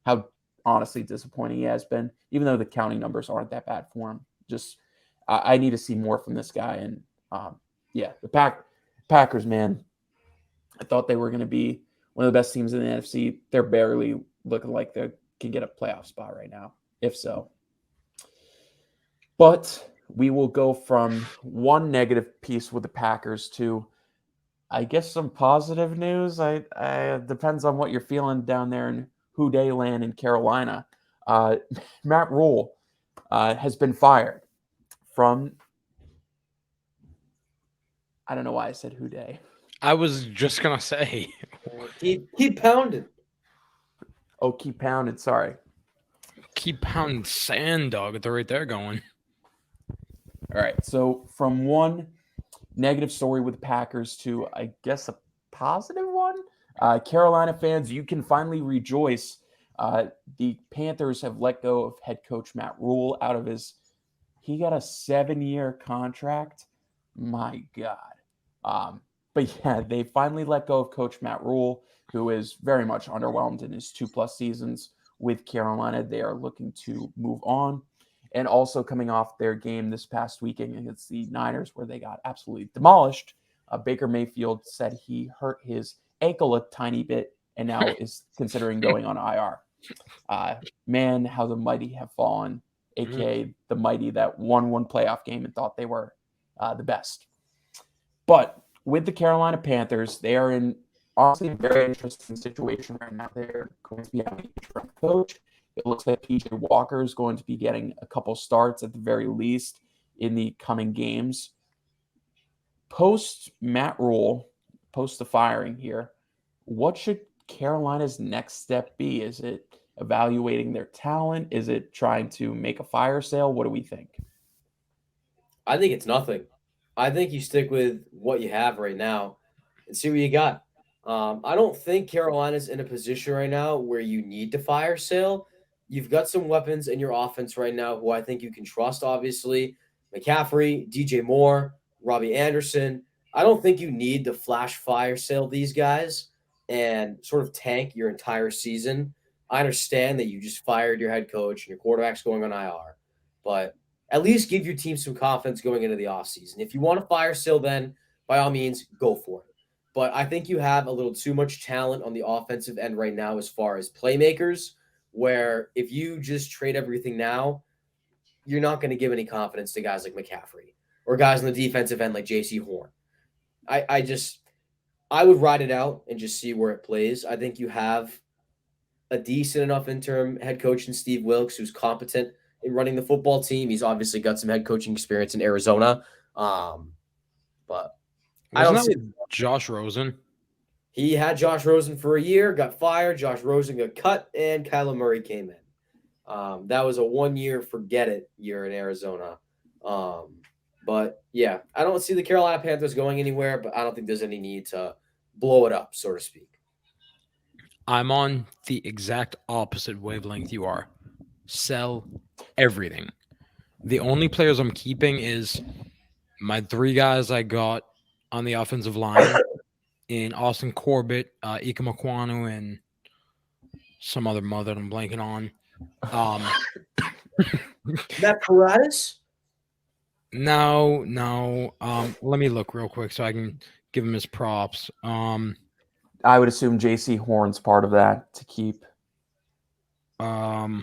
how honestly disappointing he has been, even though the counting numbers aren't that bad for him. Just I need to see more from this guy. And the Packers, man, I thought they were going to be one of the best teams in the NFC. They're barely looking like they can get a playoff spot right now, if so. But we will go from one negative piece with the Packers to, I guess, some positive news. I depends on what you're feeling down there in Houday land in Carolina. Matt Rule has been fired from. I don't know why I said Houday. I was just gonna say. Keep pounding. Oh, keep pounding. Sorry. keep pounding sand, dog, at the rate they're going. All right. So from one negative story with the Packers to, I guess, a positive one. Carolina fans, you can finally rejoice. The Panthers have let go of head coach Matt Rule out of he got a 7-year contract. My God. But yeah, they finally let go of coach Matt Rule, who is very much underwhelmed in his 2+ seasons with Carolina. They are looking to move on. And also coming off their game this past weekend against the Niners, where they got absolutely demolished, Baker Mayfield said he hurt his ankle a tiny bit and now is considering going on IR. Man, how the mighty have fallen, aka the mighty that won one playoff game and thought they were the best. But with the Carolina Panthers, they are in honestly a very interesting situation right now. They're going to be having a interim coach. It looks like PJ Walker is going to be getting a couple starts at the very least in the coming games. Post Matt Rule, post the firing here, what should Carolina's next step be? Is it evaluating their talent? Is it trying to make a fire sale? What do we think? I think it's nothing. I think you stick with what you have right now and see what you got. I don't think Carolina's in a position right now where you need to fire sale. You've got some weapons in your offense right now who I think you can trust, obviously. McCaffrey, DJ Moore, Robbie Anderson. I don't think you need to flash fire sale these guys and sort of tank your entire season. I understand that you just fired your head coach and your quarterback's going on IR, but at least give your team some confidence going into the offseason. If you want to fire sale, then by all means, go for it. But I think you have a little too much talent on the offensive end right now as far as playmakers, where if you just trade everything now, you're not going to give any confidence to guys like McCaffrey or guys on the defensive end like J.C. Horn. I would ride it out and just see where it plays. I think you have a decent enough interim head coach in Steve Wilkes who's competent in running the football team. He's obviously got some head coaching experience in Arizona. But I don't see Josh Rosen. He had Josh Rosen for a year, got fired. Josh Rosen got cut, and Kyler Murray came in. That was a 1-year forget it year in Arizona. But yeah, I don't see the Carolina Panthers going anywhere, but I don't think there's any need to blow it up, so to speak. I'm on the exact opposite wavelength you are. Sell everything. The only players I'm keeping is my 3 guys I got on the offensive line in Austin Corbett, Ike Makwanu, and some other mother I'm blanking on. Matt Paradis? No. Let me look real quick so I can give him his props. I would assume J.C. Horn's part of that to keep. Yeah,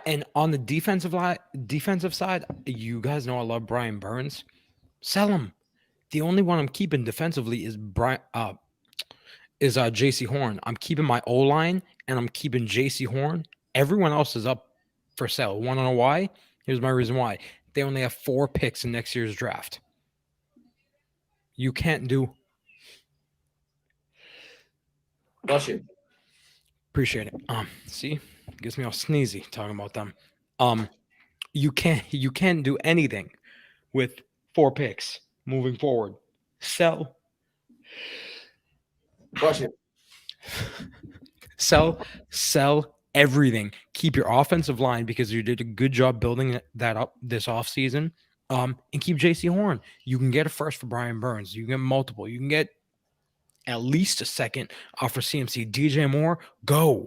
and on the defensive side, you guys know I love Brian Burns. Sell him. The only one I'm keeping defensively is J.C. Horn. I'm keeping my O-line, and I'm keeping J.C. Horn. Everyone else is up for sale. Want to know why? Here's my reason why. They only have 4 picks in next year's draft. You can't do. Bless you. Appreciate it. See, gets me all sneezy talking about them. You can't do anything with 4 picks moving forward. Sell. Bless you. Sell everything. Keep your offensive line because you did a good job building that up this offseason. And keep J.C. Horn. You can get a first for Brian Burns. You can get multiple. You can get at least a second for CMC. DJ Moore, go.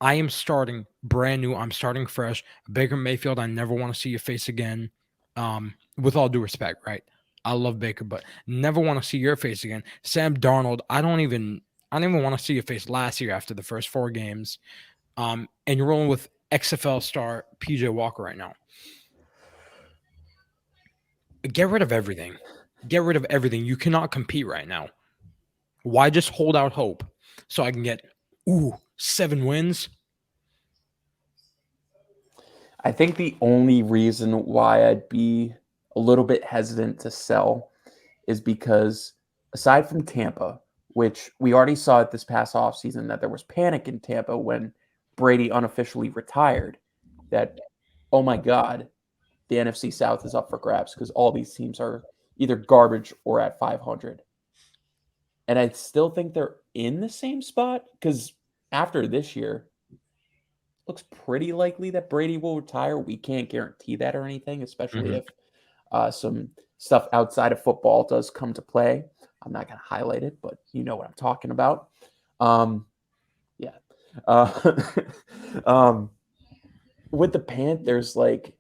I am starting brand new. I'm starting fresh. Baker Mayfield, I never want to see your face again. With all due respect, right? I love Baker, but never want to see your face again. Sam Darnold, I don't even want to see your face last year after the first 4 games. And you're rolling with XFL star PJ Walker right now. Get rid of everything. Get rid of everything. You cannot compete right now. Why just hold out hope so I can get 7 wins? I think the only reason why I'd be a little bit hesitant to sell is because aside from Tampa, which we already saw it this past offseason that there was panic in Tampa when Brady unofficially retired, that, oh my God, the NFC South is up for grabs because all these teams are either garbage or at 500. And I still think they're in the same spot because after this year, looks pretty likely that Brady will retire. We can't guarantee that or anything, especially if some stuff outside of football does come to play. I'm not going to highlight it, but you know what I'm talking about. Yeah. With the Panthers, like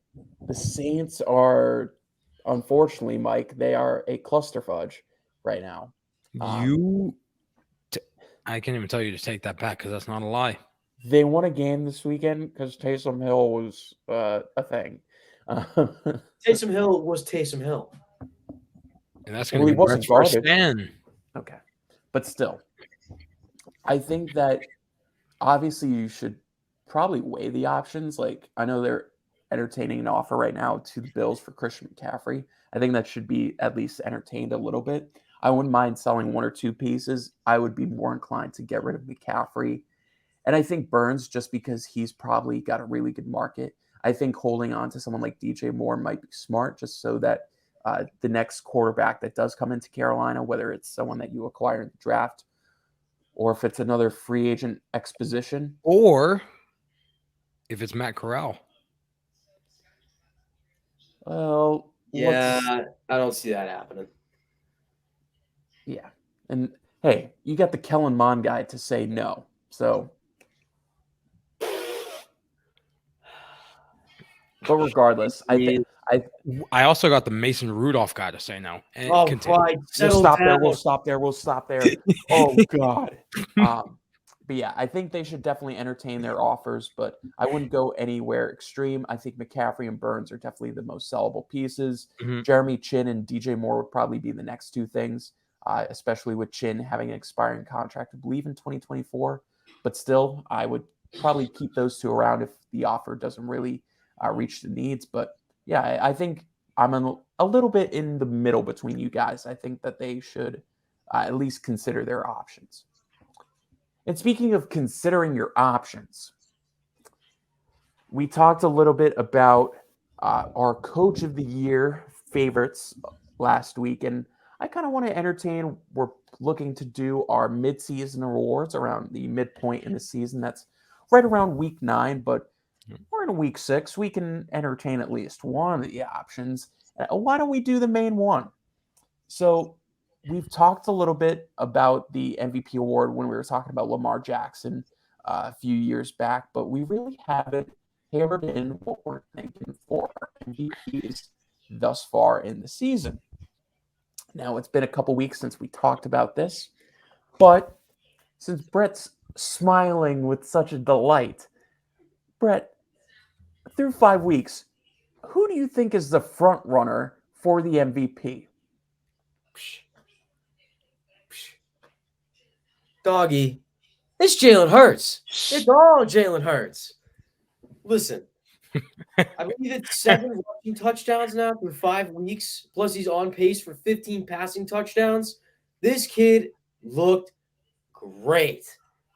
the Saints are, unfortunately, Mike, they are a cluster fudge right now. I can't even tell you to take that back because that's not a lie. They won a game this weekend because Taysom Hill was a thing. Taysom Hill was Taysom Hill. And that's going to be Brett's first stand. Okay. But still, I think that obviously you should probably weigh the options. Like, I know they're entertaining an offer right now to the Bills for Christian McCaffrey. I think that should be at least entertained a little bit. I wouldn't mind selling one or two pieces. I would be more inclined to get rid of McCaffrey. And I think Burns, just because he's probably got a really good market, I think holding on to someone like DJ Moore might be smart, just so that the next quarterback that does come into Carolina, whether it's someone that you acquire in the draft or if it's another free agent exposition. Or if it's Matt Corral. Well, yeah, I don't see that happening. Yeah. And hey, you got the Kellen Mond guy to say no. So, but regardless, I also got the Mason Rudolph guy to say no. And right. We'll stop there. Oh God. But yeah, I think they should definitely entertain their offers, but I wouldn't go anywhere extreme. I think McCaffrey and Burns are definitely the most sellable pieces. Jeremy Chin and DJ Moore would probably be the next two things, especially with Chin having an expiring contract, I believe, in 2024. But still, I would probably keep those two around if the offer doesn't really reach the needs. But yeah, I think I'm a little bit in the middle between you guys. I think that they should at least consider their options. And speaking of considering your options, we talked a little bit about our Coach of the Year favorites last week, and I kind of want to entertain. We're looking to do our mid-season awards around the midpoint in the season. That's right around week 9, but we're in week 6. We can entertain at least one of the options. Why don't we do the main one? So we've talked a little bit about the MVP award when we were talking about Lamar Jackson a few years back, but we really haven't hammered in what we're thinking for MVPs thus far in the season. Now, it's been a couple weeks since we talked about this, but since Brett's smiling with such a delight, Brett, through 5 weeks, who do you think is the front runner for the MVP? Doggy, it's Jalen Hurts. It's all Jalen Hurts. Listen, I believe it's 7 rushing touchdowns now through 5 weeks. Plus, he's on pace for 15 passing touchdowns. This kid looked great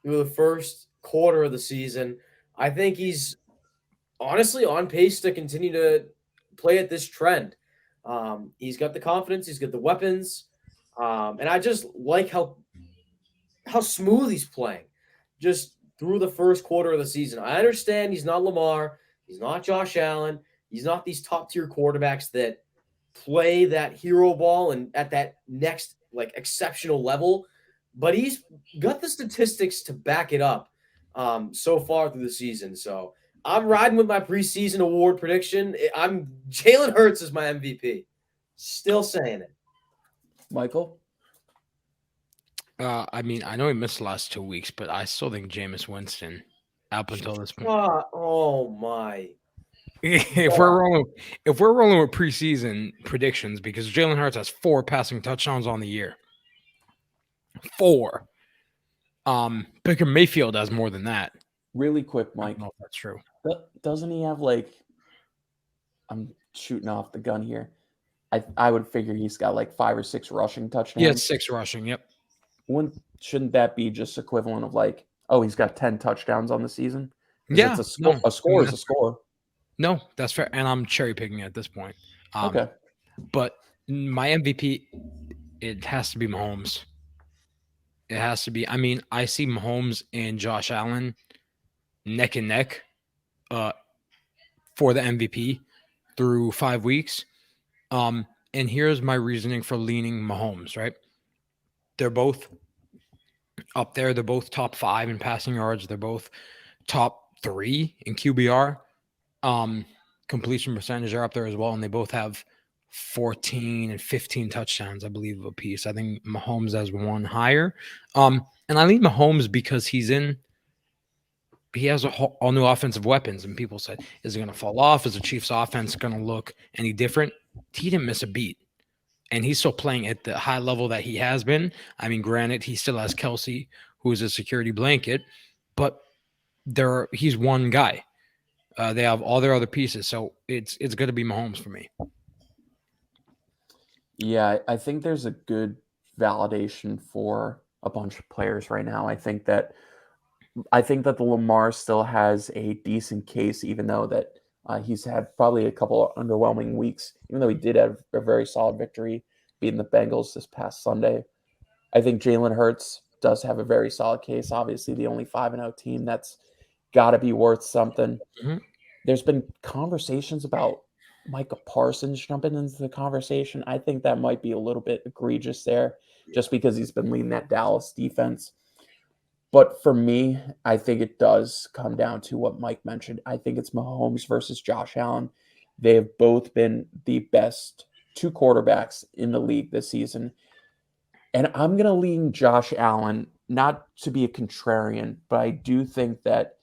through the first quarter of the season. I think he's honestly on pace to continue to play at this trend. He's got the confidence. He's got the weapons. And I just like how smooth he's playing just through the first quarter of the season. I understand he's not Lamar. He's not Josh Allen. He's not these top-tier quarterbacks that play that hero ball and at that next exceptional level. But he's got the statistics to back it up so far through the season. So I'm riding with my preseason award prediction. Jalen Hurts is my MVP. Still saying it. Michael? I mean, I know he missed the last 2 weeks, but I still think Jameis Winston up until this point. Oh my! If we're rolling with preseason predictions, because Jalen Hurts has 4 passing touchdowns on the year, 4. Baker Mayfield has more than that. Really quick, Mike. I don't know if that's true. Doesn't he have I'm shooting off the gun here. I would figure he's got 5 or 6 rushing touchdowns. He had 6 rushing. Yep. Shouldn't that be just equivalent of he's got 10 touchdowns on the season? Yeah, It's no, a I score mean, is a score. no, that's fair. And I'm cherry picking at this point. Okay. But my MVP, it has to be Mahomes. It has to be. I mean, I see Mahomes and Josh Allen neck and neck uh, for the MVP through 5 weeks. And here's my reasoning for leaning Mahomes, right? They're both up there. They're both top 5 in passing yards. They're both top 3 in QBR. Completion percentage are up there as well, and they both have 14 and 15 touchdowns, I believe, a piece. I think Mahomes has one higher. And I lean Mahomes because he has all new offensive weapons, and people said, is it going to fall off? Is the Chiefs' offense going to look any different? He didn't miss a beat, and he's still playing at the high level that he has been. I mean, granted, he still has Kelsey, who is a security blanket, but he's one guy. They have all their other pieces, so it's going to be Mahomes for me. Yeah, I think there's a good validation for a bunch of players right now. I think that the Lamar still has a decent case, even though that he's had probably a couple of underwhelming weeks. Even though he did have a very solid victory beating the Bengals this past Sunday, I think Jalen Hurts does have a very solid case. Obviously, the only 5-0 team, that's got to be worth something. Mhm. There's been conversations about Micah Parsons jumping into the conversation. I think that might be a little bit egregious there, just because he's been leading that Dallas defense. But for me, I think it does come down to what Mike mentioned. I think it's Mahomes versus Josh Allen. They have both been the best 2 quarterbacks in the league this season. And I'm going to lean Josh Allen, not to be a contrarian, but I do think that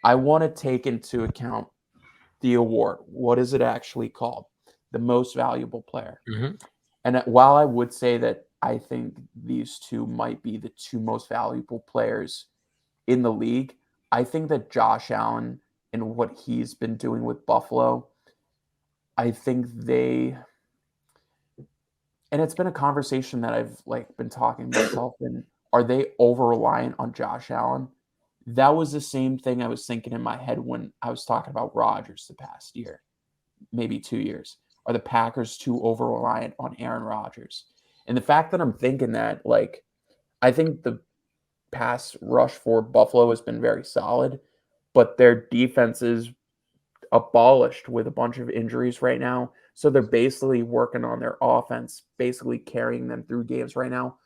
I want to take into account the award. What is it actually called? The most valuable player. Mm-hmm. And while I would say that I think these two might be the 2 most valuable players in the league, I think that Josh Allen and what he's been doing with Buffalo, I think and it's been a conversation that I've been talking to myself in, are they over reliant on Josh Allen? That was the same thing I was thinking in my head when I was talking about Rodgers the past year, maybe 2 years. Are the Packers too over reliant on Aaron Rodgers? And the fact that I'm thinking that, I think the pass rush for Buffalo has been very solid, but their defense is abolished with a bunch of injuries right now. So they're basically working on their offense, basically carrying them through games right now,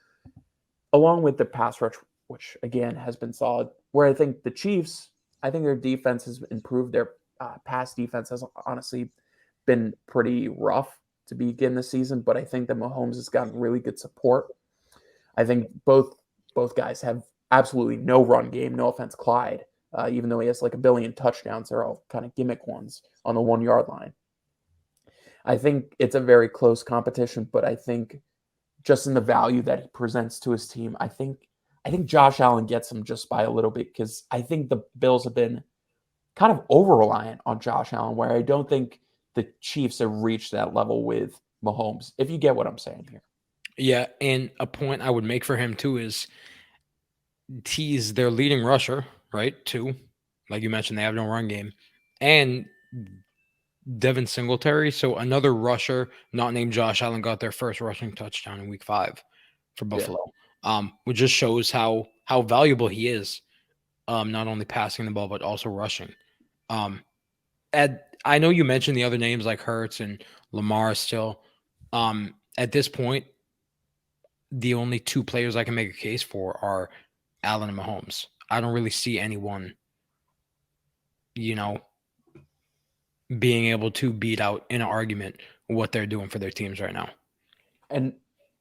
along with the pass rush, which again has been solid. Where I think the Chiefs, I think their defense has improved. Their pass defense has honestly been pretty rough to begin the season, but I think that Mahomes has gotten really good support. I think both guys have absolutely no run game. No offense, Clyde. Even though he has a billion touchdowns, they're all kind of gimmick ones on the 1-yard line. I think it's a very close competition, but I think just in the value that he presents to his team, I think Josh Allen gets him just by a little bit, because I think the Bills have been kind of over-reliant on Josh Allen, where I don't think the Chiefs have reached that level with Mahomes, if you get what I'm saying here. Yeah, and a point I would make for him too is he's their leading rusher, right? 2, like you mentioned, they have no run game, and Devin Singletary, so another rusher not named Josh Allen, got their first rushing touchdown in Week 5 for Buffalo. Which just shows how valuable he is, not only passing the ball but also rushing. I know you mentioned the other names like Hurts and Lamar still. At this point, the only 2 players I can make a case for are Allen and Mahomes. I don't really see anyone, being able to beat out in an argument what they're doing for their teams right now. And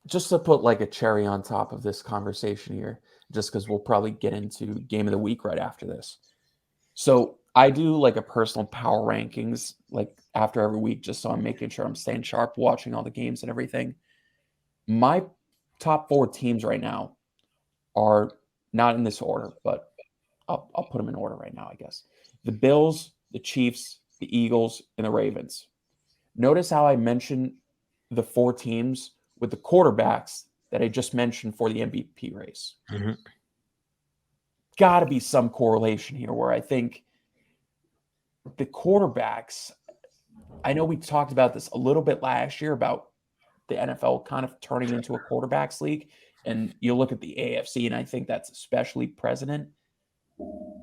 just to put a cherry on top of this conversation here, just because we'll probably get into game of the week right after this. So I do a personal power rankings after every week, just so I'm making sure I'm staying sharp, watching all the games and everything. My top 4 teams right now are not in this order, but I'll put them in order right now, I guess. The Bills, the Chiefs, the Eagles, and the Ravens. Notice how I mentioned the 4 teams with the quarterbacks that I just mentioned for the MVP race. Mm-hmm. Got to be some correlation here where I think the quarterbacks, I know we talked about this a little bit last year about the NFL kind of turning into a quarterbacks league. And you look at the AFC, and I think that's especially present.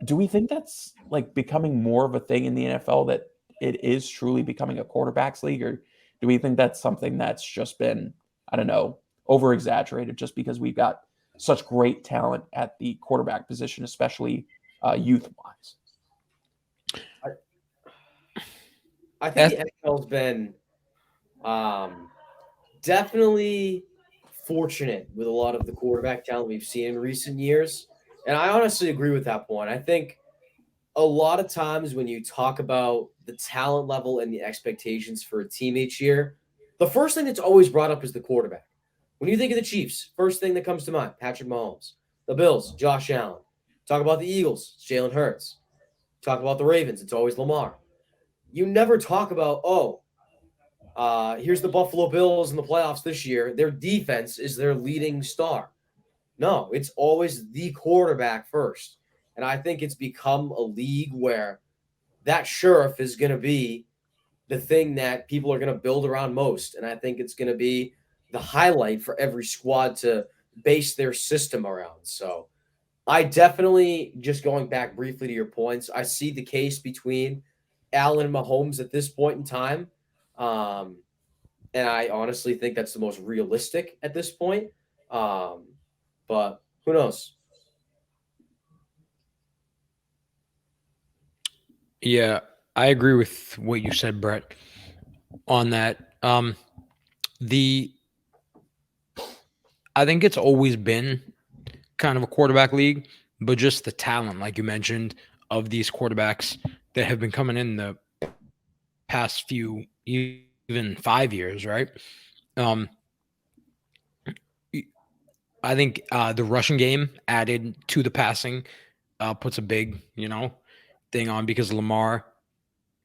Do we think that's like becoming more of a thing in the NFL, that it is truly becoming a quarterbacks league? Or do we think that's something that's just been, I don't know, over exaggerated just because we've got such great talent at the quarterback position, especially youth wise? I think the NFL's been definitely fortunate with a lot of the quarterback talent we've seen in recent years. And I honestly agree with that point. I think a lot of times when you talk about the talent level and the expectations for a team each year, the first thing that's always brought up is the quarterback. When you think of the Chiefs, first thing that comes to mind, Patrick Mahomes. The Bills, Josh Allen. Talk about the Eagles, Jalen Hurts. Talk about the Ravens, it's always Lamar. You never talk about, here's the Buffalo Bills in the playoffs this year. Their defense is their leading star. No, it's always the quarterback first. And I think it's become a league where that sheriff is going to be the thing that people are going to build around most. And I think it's going to be the highlight for every squad to base their system around. So I definitely, just going back briefly to your points, I see the case between Allen and Mahomes at this point in time. And I honestly think that's the most realistic at this point. But who knows? Yeah, I agree with what you said, Brett, on that. I think it's always been kind of a quarterback league, but just the talent, like you mentioned, of these quarterbacks that have been coming in the past few, even 5 years, right? I think the rushing game added to the passing puts a big, thing on, because Lamar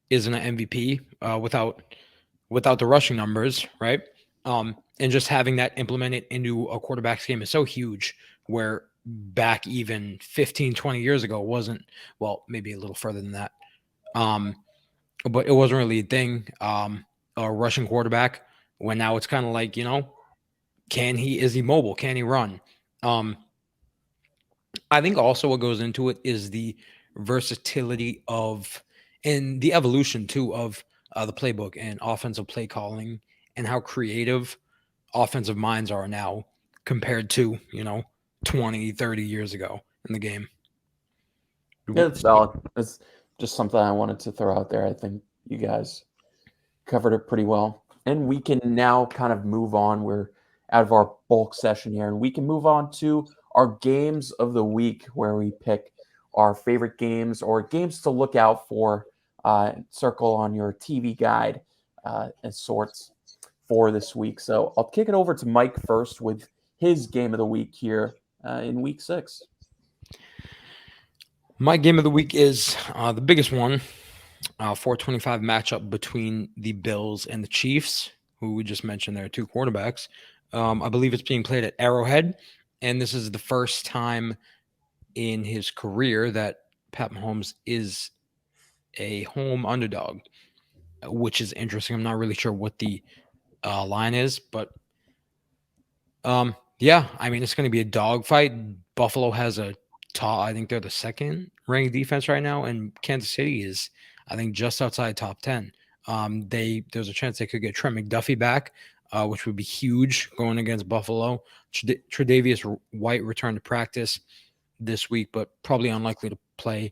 isn't an MVP without the rushing numbers, right? And just having that implemented into a quarterback's game is so huge, where back even 15, 20 years ago wasn't, well, maybe a little further than that. But it wasn't really a thing, a rushing quarterback, when now it's kind of like, is he mobile? Can he run? I think also what goes into it is the versatility of, and the evolution too, of the playbook and offensive play calling, and how creative offensive minds are now compared to, 20, 30 years ago in the game. Yeah, it's valid. It's just something I wanted to throw out there. I think you guys covered it pretty well. And we can now kind of move on. We're out of our bulk session here, and we can move on to our games of the week, where we pick our favorite games or games to look out for. Circle on your TV guide and sorts for this week. So I'll kick it over to Mike first with his game of the week here in week 6. My game of the week is the biggest one, 425 matchup between the Bills and the Chiefs, who we just mentioned there are two quarterbacks. I believe it's being played at Arrowhead, and this is the first time in his career that Pat Mahomes is a home underdog, which is interesting. I'm not really sure what the line is, but yeah, I mean, it's going to be a dogfight. Buffalo has I think they're the second ranked defense right now, and Kansas City is, I think, just outside top 10. There's a chance they could get Trent McDuffie back, which would be huge going against Buffalo. Tre'Davious White returned to practice this week, but probably unlikely to play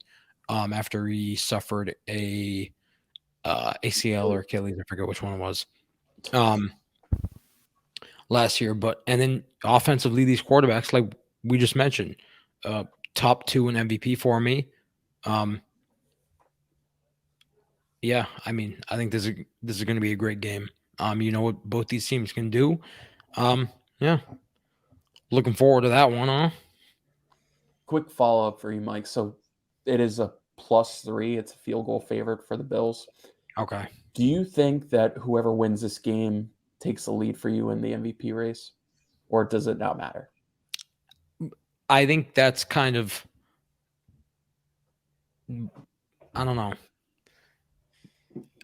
after he suffered a ACL or Achilles. I forget which one it was last year. And then offensively, these quarterbacks, like we just mentioned, top 2 in MVP for me. Yeah, I mean, I think this is going to be a great game. You know what both these teams can do. Yeah, looking forward to that one, huh? Quick follow-up for you, Mike. So it is a +3. It's a field goal favorite for the Bills. Okay. Do you think that whoever wins this game takes the lead for you in the MVP race, or does it not matter? I think that's kind of, I don't know.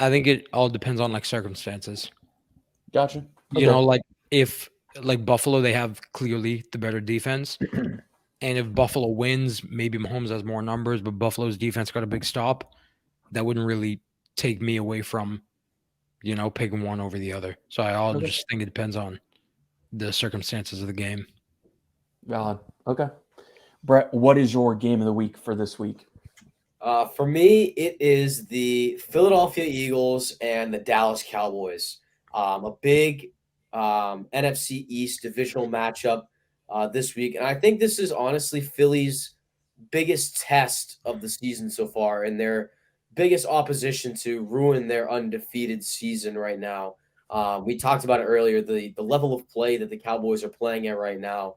I think it all depends on like circumstances. Gotcha. You know, like if like Buffalo, they have clearly the better defense. And if Buffalo wins, maybe Mahomes has more numbers, but Buffalo's defense got a big stop. That wouldn't really take me away from, picking one over the other. So I'll Okay. just think it depends on the circumstances of the game. Valid. Okay. Brett, what is your game of the week for this week? For me, it is the Philadelphia Eagles and the Dallas Cowboys. A big NFC East divisional matchup this week. And I think this is honestly Philly's biggest test of the season so far and their biggest opposition to ruin their undefeated season right now. We talked about it earlier. The level of play that the Cowboys are playing at right now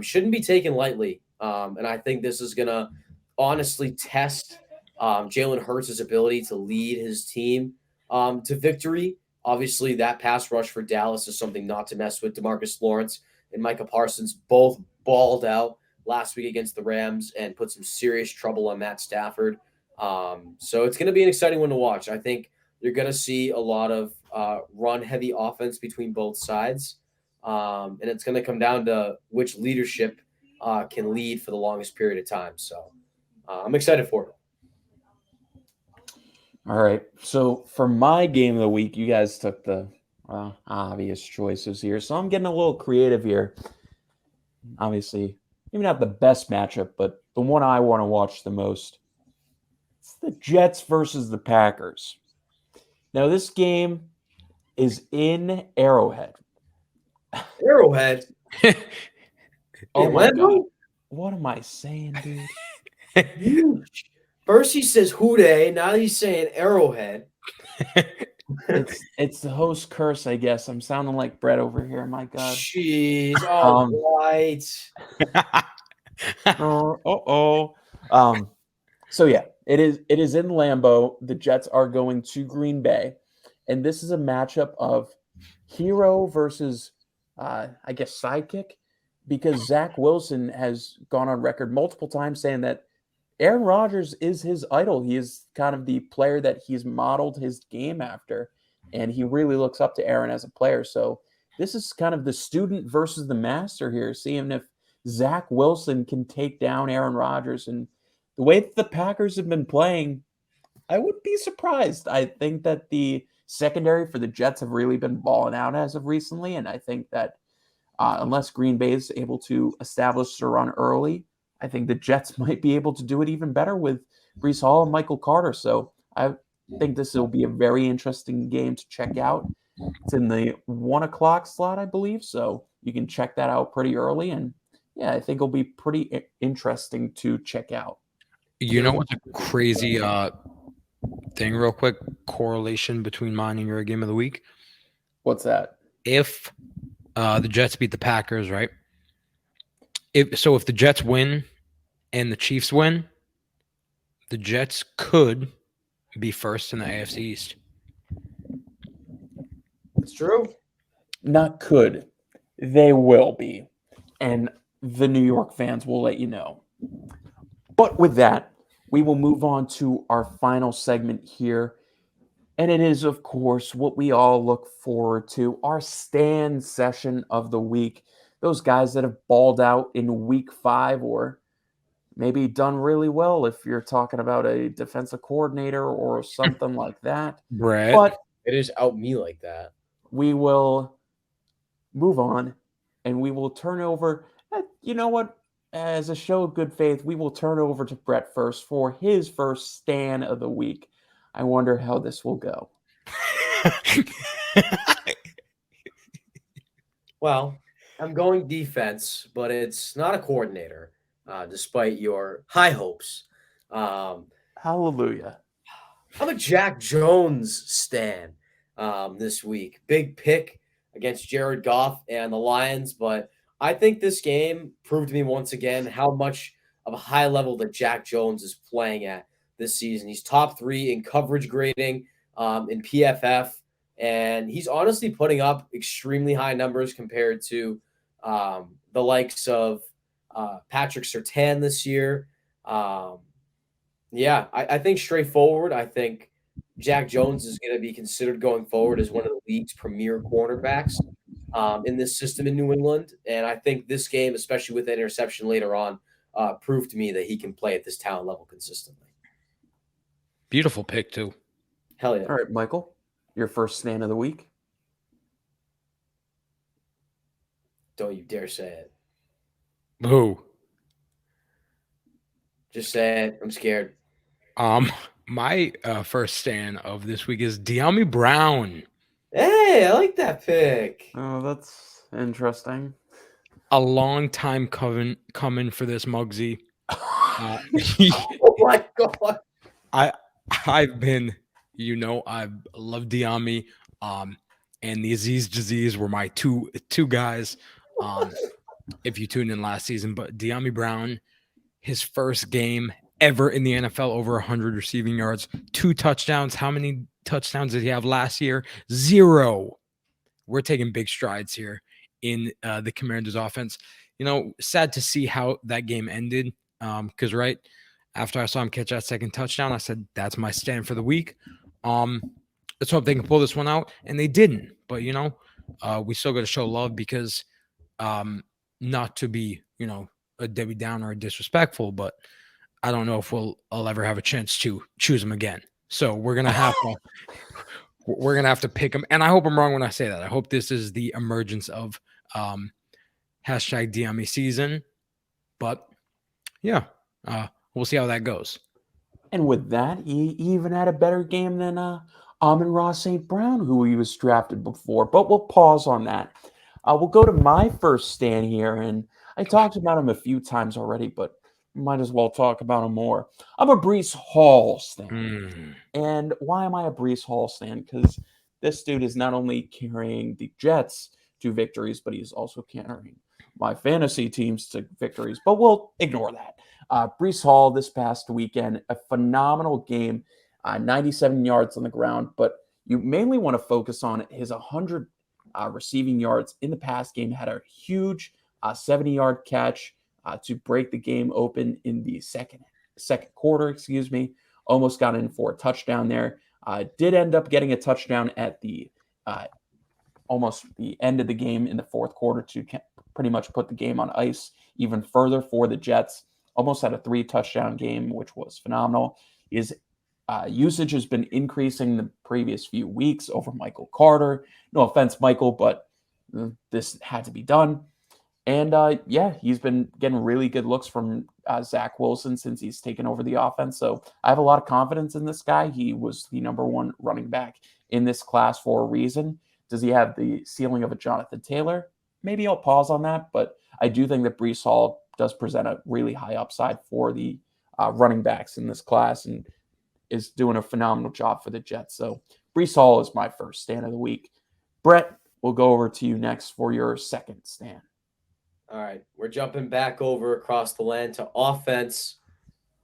shouldn't be taken lightly. And I think this is going to honestly test Jalen Hurts' ability to lead his team to victory. Obviously, that pass rush for Dallas is something not to mess with. DeMarcus Lawrence and Micah Parsons both balled out last week against the Rams and put some serious trouble on Matt Stafford. So it's going to be an exciting one to watch. I think you're going to see a lot of run-heavy offense between both sides, and it's going to come down to which leadership can lead for the longest period of time. So I'm excited for it. All right. So for my game of the week, you guys took the obvious choices here. So I'm getting a little creative here. Obviously, maybe not the best matchup, but the one I want to watch the most. It's the Jets versus the Packers. Now, this game is in Arrowhead. Arrowhead. Oh my Lambeau? God. What am I saying, dude? First he says Houday, now he's saying Arrowhead. It's the host curse, I guess. I'm sounding like Brett over here. My God. Jeez, all right. So yeah, it is in Lambeau. The Jets are going to Green Bay, and this is a matchup of hero versus I guess sidekick, because Zach Wilson has gone on record multiple times saying that Aaron Rodgers is his idol. He is kind of the player that he's modeled his game after, and he really looks up to Aaron as a player. So this is kind of the student versus the master here, seeing if Zach Wilson can take down Aaron Rodgers. And the way that the Packers have been playing, I wouldn't be surprised. I think that the secondary for the Jets have really been balling out as of recently, and I think that unless Green Bay is able to establish a run early, I think the Jets might be able to do it even better with Breece Hall and Michael Carter. So I think this will be a very interesting game to check out. It's in the 1 o'clock slot, I believe. So you can check that out pretty early. And yeah, I think it'll be pretty interesting to check out. You know what's a crazy thing, real quick? Correlation between mine and your game of the week. What's that? If the Jets beat the Packers, right? If the Jets win and the Chiefs win, the Jets could be first in the AFC East. It's true. Not could. They will be. And the New York fans will let you know. But with that, we will move on to our final segment here. And it is, of course, what we all look forward to, our stand session of the week. Those guys that have balled out in week 5 or maybe done really well if you're talking about a defensive coordinator or something like that. Brett. But it is out me like that. We will move on and we will turn over. You know what? As a show of good faith, we will turn over to Brett first for his first stand of the week. I wonder how this will go. Well, I'm going defense, but it's not a coordinator, despite your high hopes. Hallelujah. I'm a Jack Jones stan this week. Big pick against Jared Goff and the Lions, but I think this game proved to me once again how much of a high level that Jack Jones is playing at this season. He's top 3 in coverage grading, in PFF, and he's honestly putting up extremely high numbers compared to the likes of Patrick Surtain this year. I think straightforward. I think Jack Jones is going to be considered going forward as one of the league's premier cornerbacks in this system in New England. And I think this game, especially with that interception later on, proved to me that he can play at this talent level consistently. Beautiful pick, too. Hell yeah. All right, Michael, your first stand of the week. Don't you dare say it. Who? Just say it. I'm scared. My first stand of this week is Diomi Brown. Hey, I like that pick. Oh, that's interesting. A long time coming for this Muggsy. Oh my God. I've been, I've loved Diomi, and the Aziz Jaziz were my two guys. If you tuned in last season, but Diomi Brown, his first game ever in the NFL, over 100 receiving yards, 2 touchdowns. How many touchdowns did he have last year? 0. We're taking big strides here in the Commanders offense. Sad to see how that game ended. Because right after I saw him catch that second touchdown, I said, that's my stand for the week. Let's hope they can pull this one out. And they didn't. But, we still got to show love because not to be, a Debbie Downer or disrespectful, but I don't know if I'll ever have a chance to choose him again. So we're gonna have to pick him. And I hope I'm wrong when I say that. I hope this is the emergence of hashtag Diomi season. But yeah, we'll see how that goes. And with that, he even had a better game than Amon-Ra St. Brown, who he was drafted before. But we'll pause on that. We'll go to my first stand here, and I talked about him a few times already, but might as well talk about him more. I'm a Breece Hall stan. And why am I a Breece Hall stan? Because this dude is not only carrying the Jets to victories, but he's also carrying my fantasy teams to victories. But we'll ignore that. Breece Hall this past weekend, a phenomenal game, 97 yards on the ground, but you mainly want to focus on his 100 receiving yards in the past game. Had a huge 70-yard catch to break the game open in the second quarter, almost got in for a touchdown there. Did end up getting a touchdown at the almost the end of the game in the fourth quarter to pretty much put the game on ice even further for the Jets. Almost had a 3-touchdown game, which was phenomenal. His usage has been increasing the previous few weeks over Michael Carter. No offense, Michael, but this had to be done. And he's been getting really good looks from Zach Wilson since he's taken over the offense. So I have a lot of confidence in this guy. He was the number 1 running back in this class for a reason. Does he have the ceiling of a Jonathan Taylor? Maybe I'll pause on that, but I do think that Breece Hall does present a really high upside for the running backs in this class and is doing a phenomenal job for the Jets. So Breece Hall is my first stand of the week. Brett, we'll go over to you next for your second stand. All right, we're jumping back over across the land to offense.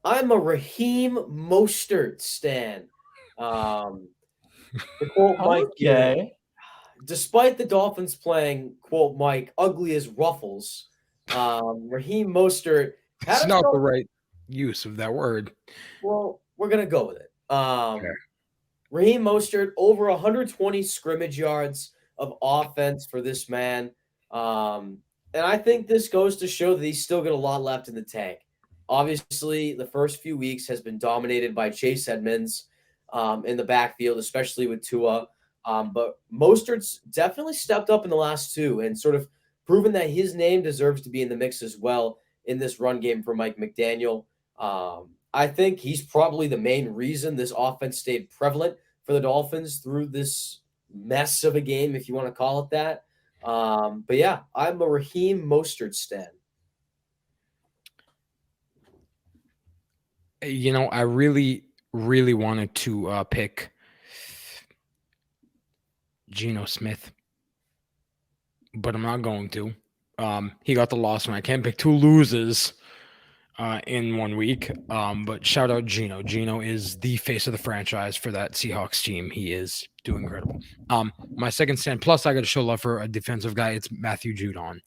I'm a Raheem Mostert stan. To quote Mike here, despite the Dolphins playing, quote Mike, ugly as ruffles, Raheem Mostert It's not the right use of that word. Well, we're going to go with it. Raheem Mostert, over 120 scrimmage yards of offense for this man. And I think this goes to show that he's still got a lot left in the tank. Obviously, the first few weeks has been dominated by Chase Edmonds in the backfield, especially with Tua. But Mostert's definitely stepped up in the last 2 and sort of proven that his name deserves to be in the mix as well in this run game for Mike McDaniel. I think he's probably the main reason this offense stayed prevalent for the Dolphins through this mess of a game, if you want to call it that. But yeah, I'm a Raheem Mostert stan. I really, really wanted to pick Geno Smith, but I'm not going to. He got the loss, and I can't pick 2 losers in 1 week. But shout out Geno. Geno is the face of the franchise for that Seahawks team. He is doing incredible. My second stand, plus I got to show love for a defensive guy. It's Matthew Judon.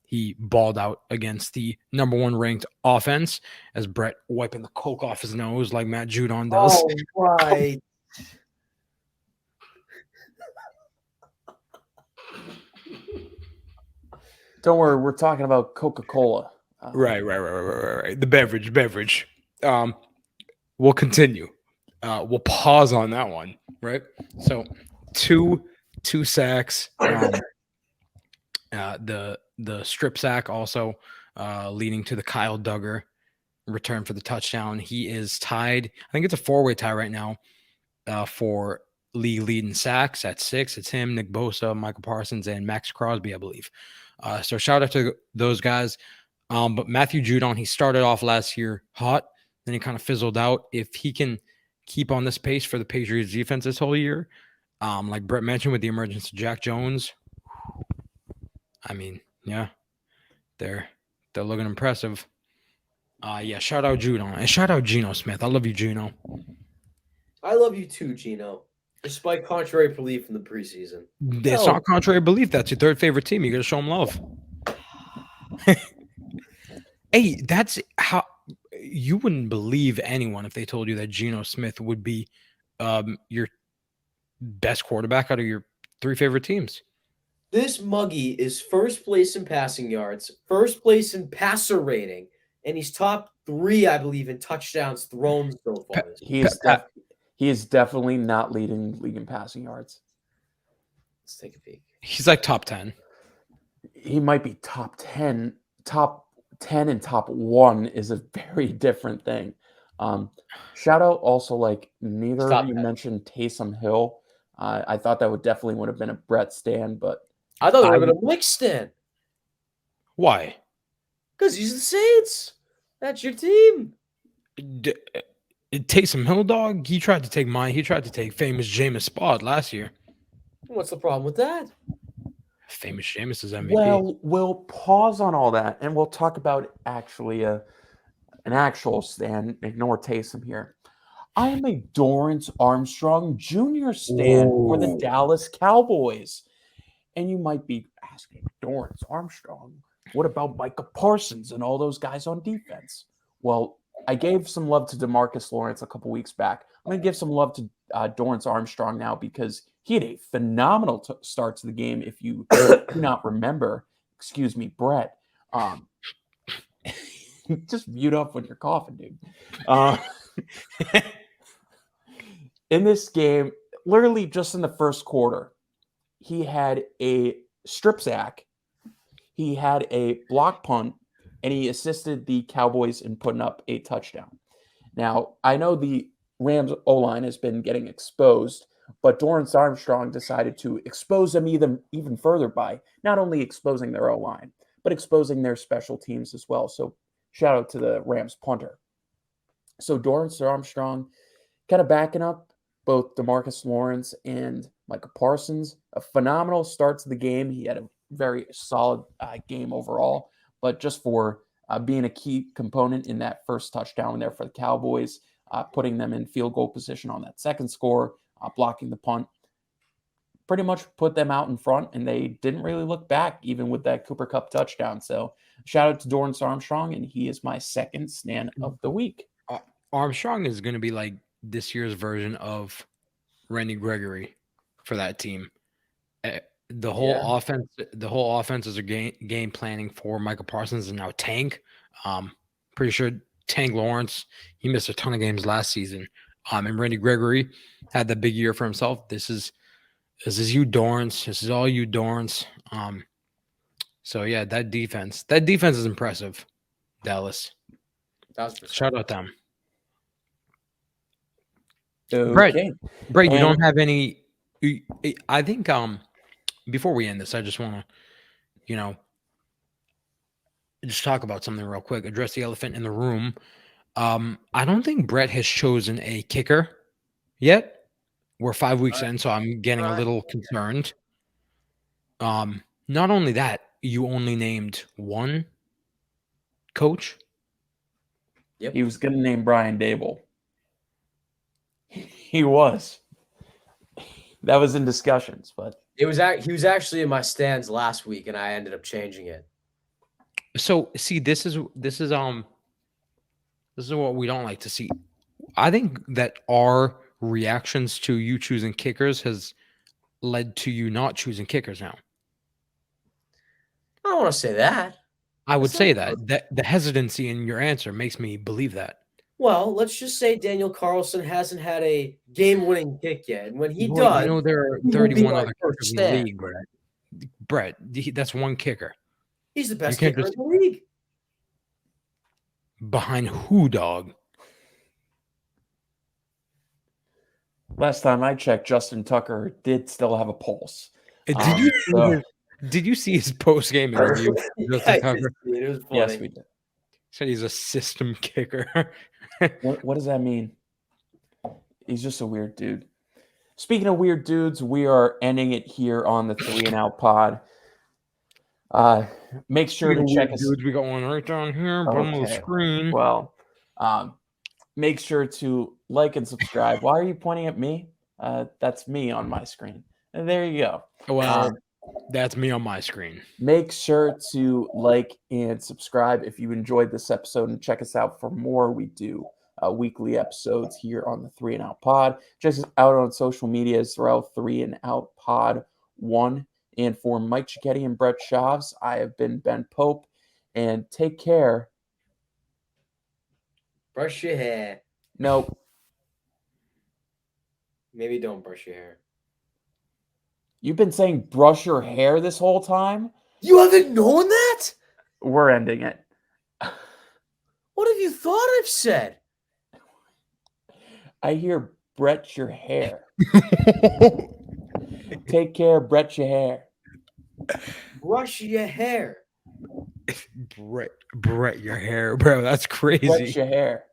He balled out against the number 1 ranked offense as Brett wiping the coke off his nose like Matt Judon does. Oh, right. Don't worry, we're talking about Coca-Cola. Right. The beverage. We'll continue. We'll pause on that one, right? So, two sacks. The strip sack also leading to the Kyle Duggar return for the touchdown. He is tied. I think it's a 4-way tie right now for league leading sacks at 6. It's him, Nick Bosa, Michael Parsons, and Max Crosby, I believe. So shout out to those guys. But Matthew Judon, he started off last year hot, then he kind of fizzled out. If he can keep on this pace for the Patriots defense this whole year, like Brett mentioned with the emergence of Jack Jones, I mean, yeah, they're looking impressive. Yeah, shout out Judon and shout out Geno Smith. I love you, Geno. I love you too, Gino. Despite contrary belief in the preseason. It's not contrary belief. That's your third favorite team. You got to show them love. Hey, that's how you wouldn't believe anyone if they told you that Geno Smith would be your best quarterback out of your 3 favorite teams. This Muggy is first place in passing yards, first place in passer rating, and he's top 3, I believe, in touchdowns thrown so far. He is definitely not leading league in passing yards. Let's take a peek. He's like top 10. He might be top 10. Top 10 and top 1 is a very different thing. Shout out also, like, neither of you mentioned Taysom Hill. I thought that would have been a Brett stand, but I thought it would have been a Mike stand. Why? Because he's the Saints. That's your team. Taysom Hill, dog. He tried to take famous Jameis Spot last year. What's the problem with that? Famous Jameis is MVP. Well, we'll pause on all that, and we'll talk about actually an actual stand. Ignore Taysom here. I am a Dorrance Armstrong Jr. stand for the Dallas Cowboys. And you might be asking, Dorrance Armstrong, what about Micah Parsons and all those guys on defense? Well, I gave some love to DeMarcus Lawrence a couple weeks back. I'm going to give some love to Dorrance Armstrong now because he had a phenomenal start to the game. If you do not remember, excuse me, Brett, just mute up when you're coughing, dude. In this game, literally just in the first quarter, he had a strip sack, he had a block punt, and he assisted the Cowboys in putting up a touchdown. Now, I know the Rams O-line has been getting exposed, but Dorrance Armstrong decided to expose them even further by not only exposing their O-line, but exposing their special teams as well. So shout out to the Rams punter. So Dorrance Armstrong kind of backing up both DeMarcus Lawrence and Micah Parsons. A phenomenal start to the game. He had a very solid game overall, but just for being a key component in that first touchdown there for the Cowboys, putting them in field goal position on that second score, blocking the punt, pretty much put them out in front, and they didn't really look back even with that Cooper Kupp touchdown. So shout out to Dorrance Armstrong, and he is my second stand of the week. Armstrong is going to be like this year's version of Randy Gregory for that team. The whole offense is a game planning for Michael Parsons and now Tank. Pretty sure Tank Lawrence, he missed a ton of games last season. And Randy Gregory had that big year for himself. This is you, Dorrance. This is all you, Dorrance. So yeah, that defense is impressive. Dallas. Shout out them. Okay. Brett, you don't have any. I think before we end this, I just want to, just talk about something real quick. Address the elephant in the room. I don't think Brett has chosen a kicker yet. We're 5 weeks in, so I'm getting a little concerned. Not only that, you only named one coach. Yep. He was going to name Brian Dable. He was. That was in discussions, but he was actually in my stands last week, and I ended up changing it. So see, this is what we don't like to see. I think that our reactions to you choosing kickers has led to you not choosing kickers now. I don't want to say that. I would That's say not that the hesitancy in your answer makes me believe that. Well, let's just say Daniel Carlson hasn't had a game-winning kick yet, and when he Well, does, you know there are he will be 31 our other first kickers in the stand. league, Brett. Brett, that's one kicker. He's the best can't kicker just- in the league. Behind who, dog? Last time I checked, Justin Tucker did still have a pulse. Did you see his post-game interview? Justin Tucker? It was funny. Yes, we did. Said he's a system kicker. What does that mean? He's just a weird dude. Speaking of weird dudes, we are ending it here on the 3 and Out pod. Make sure to check us. Dudes, we got one right down here, bottom of the Okay. screen. Well, make sure to like and subscribe. Why are you pointing at me? That's me on my screen. And there you go. Well, that's me on my screen. Make sure to like and subscribe if you enjoyed this episode, and check us out for more. We do weekly episodes here on the 3 and Out pod. Check us out on social media as well, 3 and Out pod 1. And for Mike Cicchetti and Brett Shavs, I have been Ben Pope, and take care. Brush your hair. Nope. Maybe don't brush your hair. You've been saying brush your hair this whole time? You haven't known that? We're ending it. What have you thought I've said? I hear Brett your hair. Take care, Brett your hair. Brush your hair. Brett, your hair, bro. That's crazy. Brett your hair.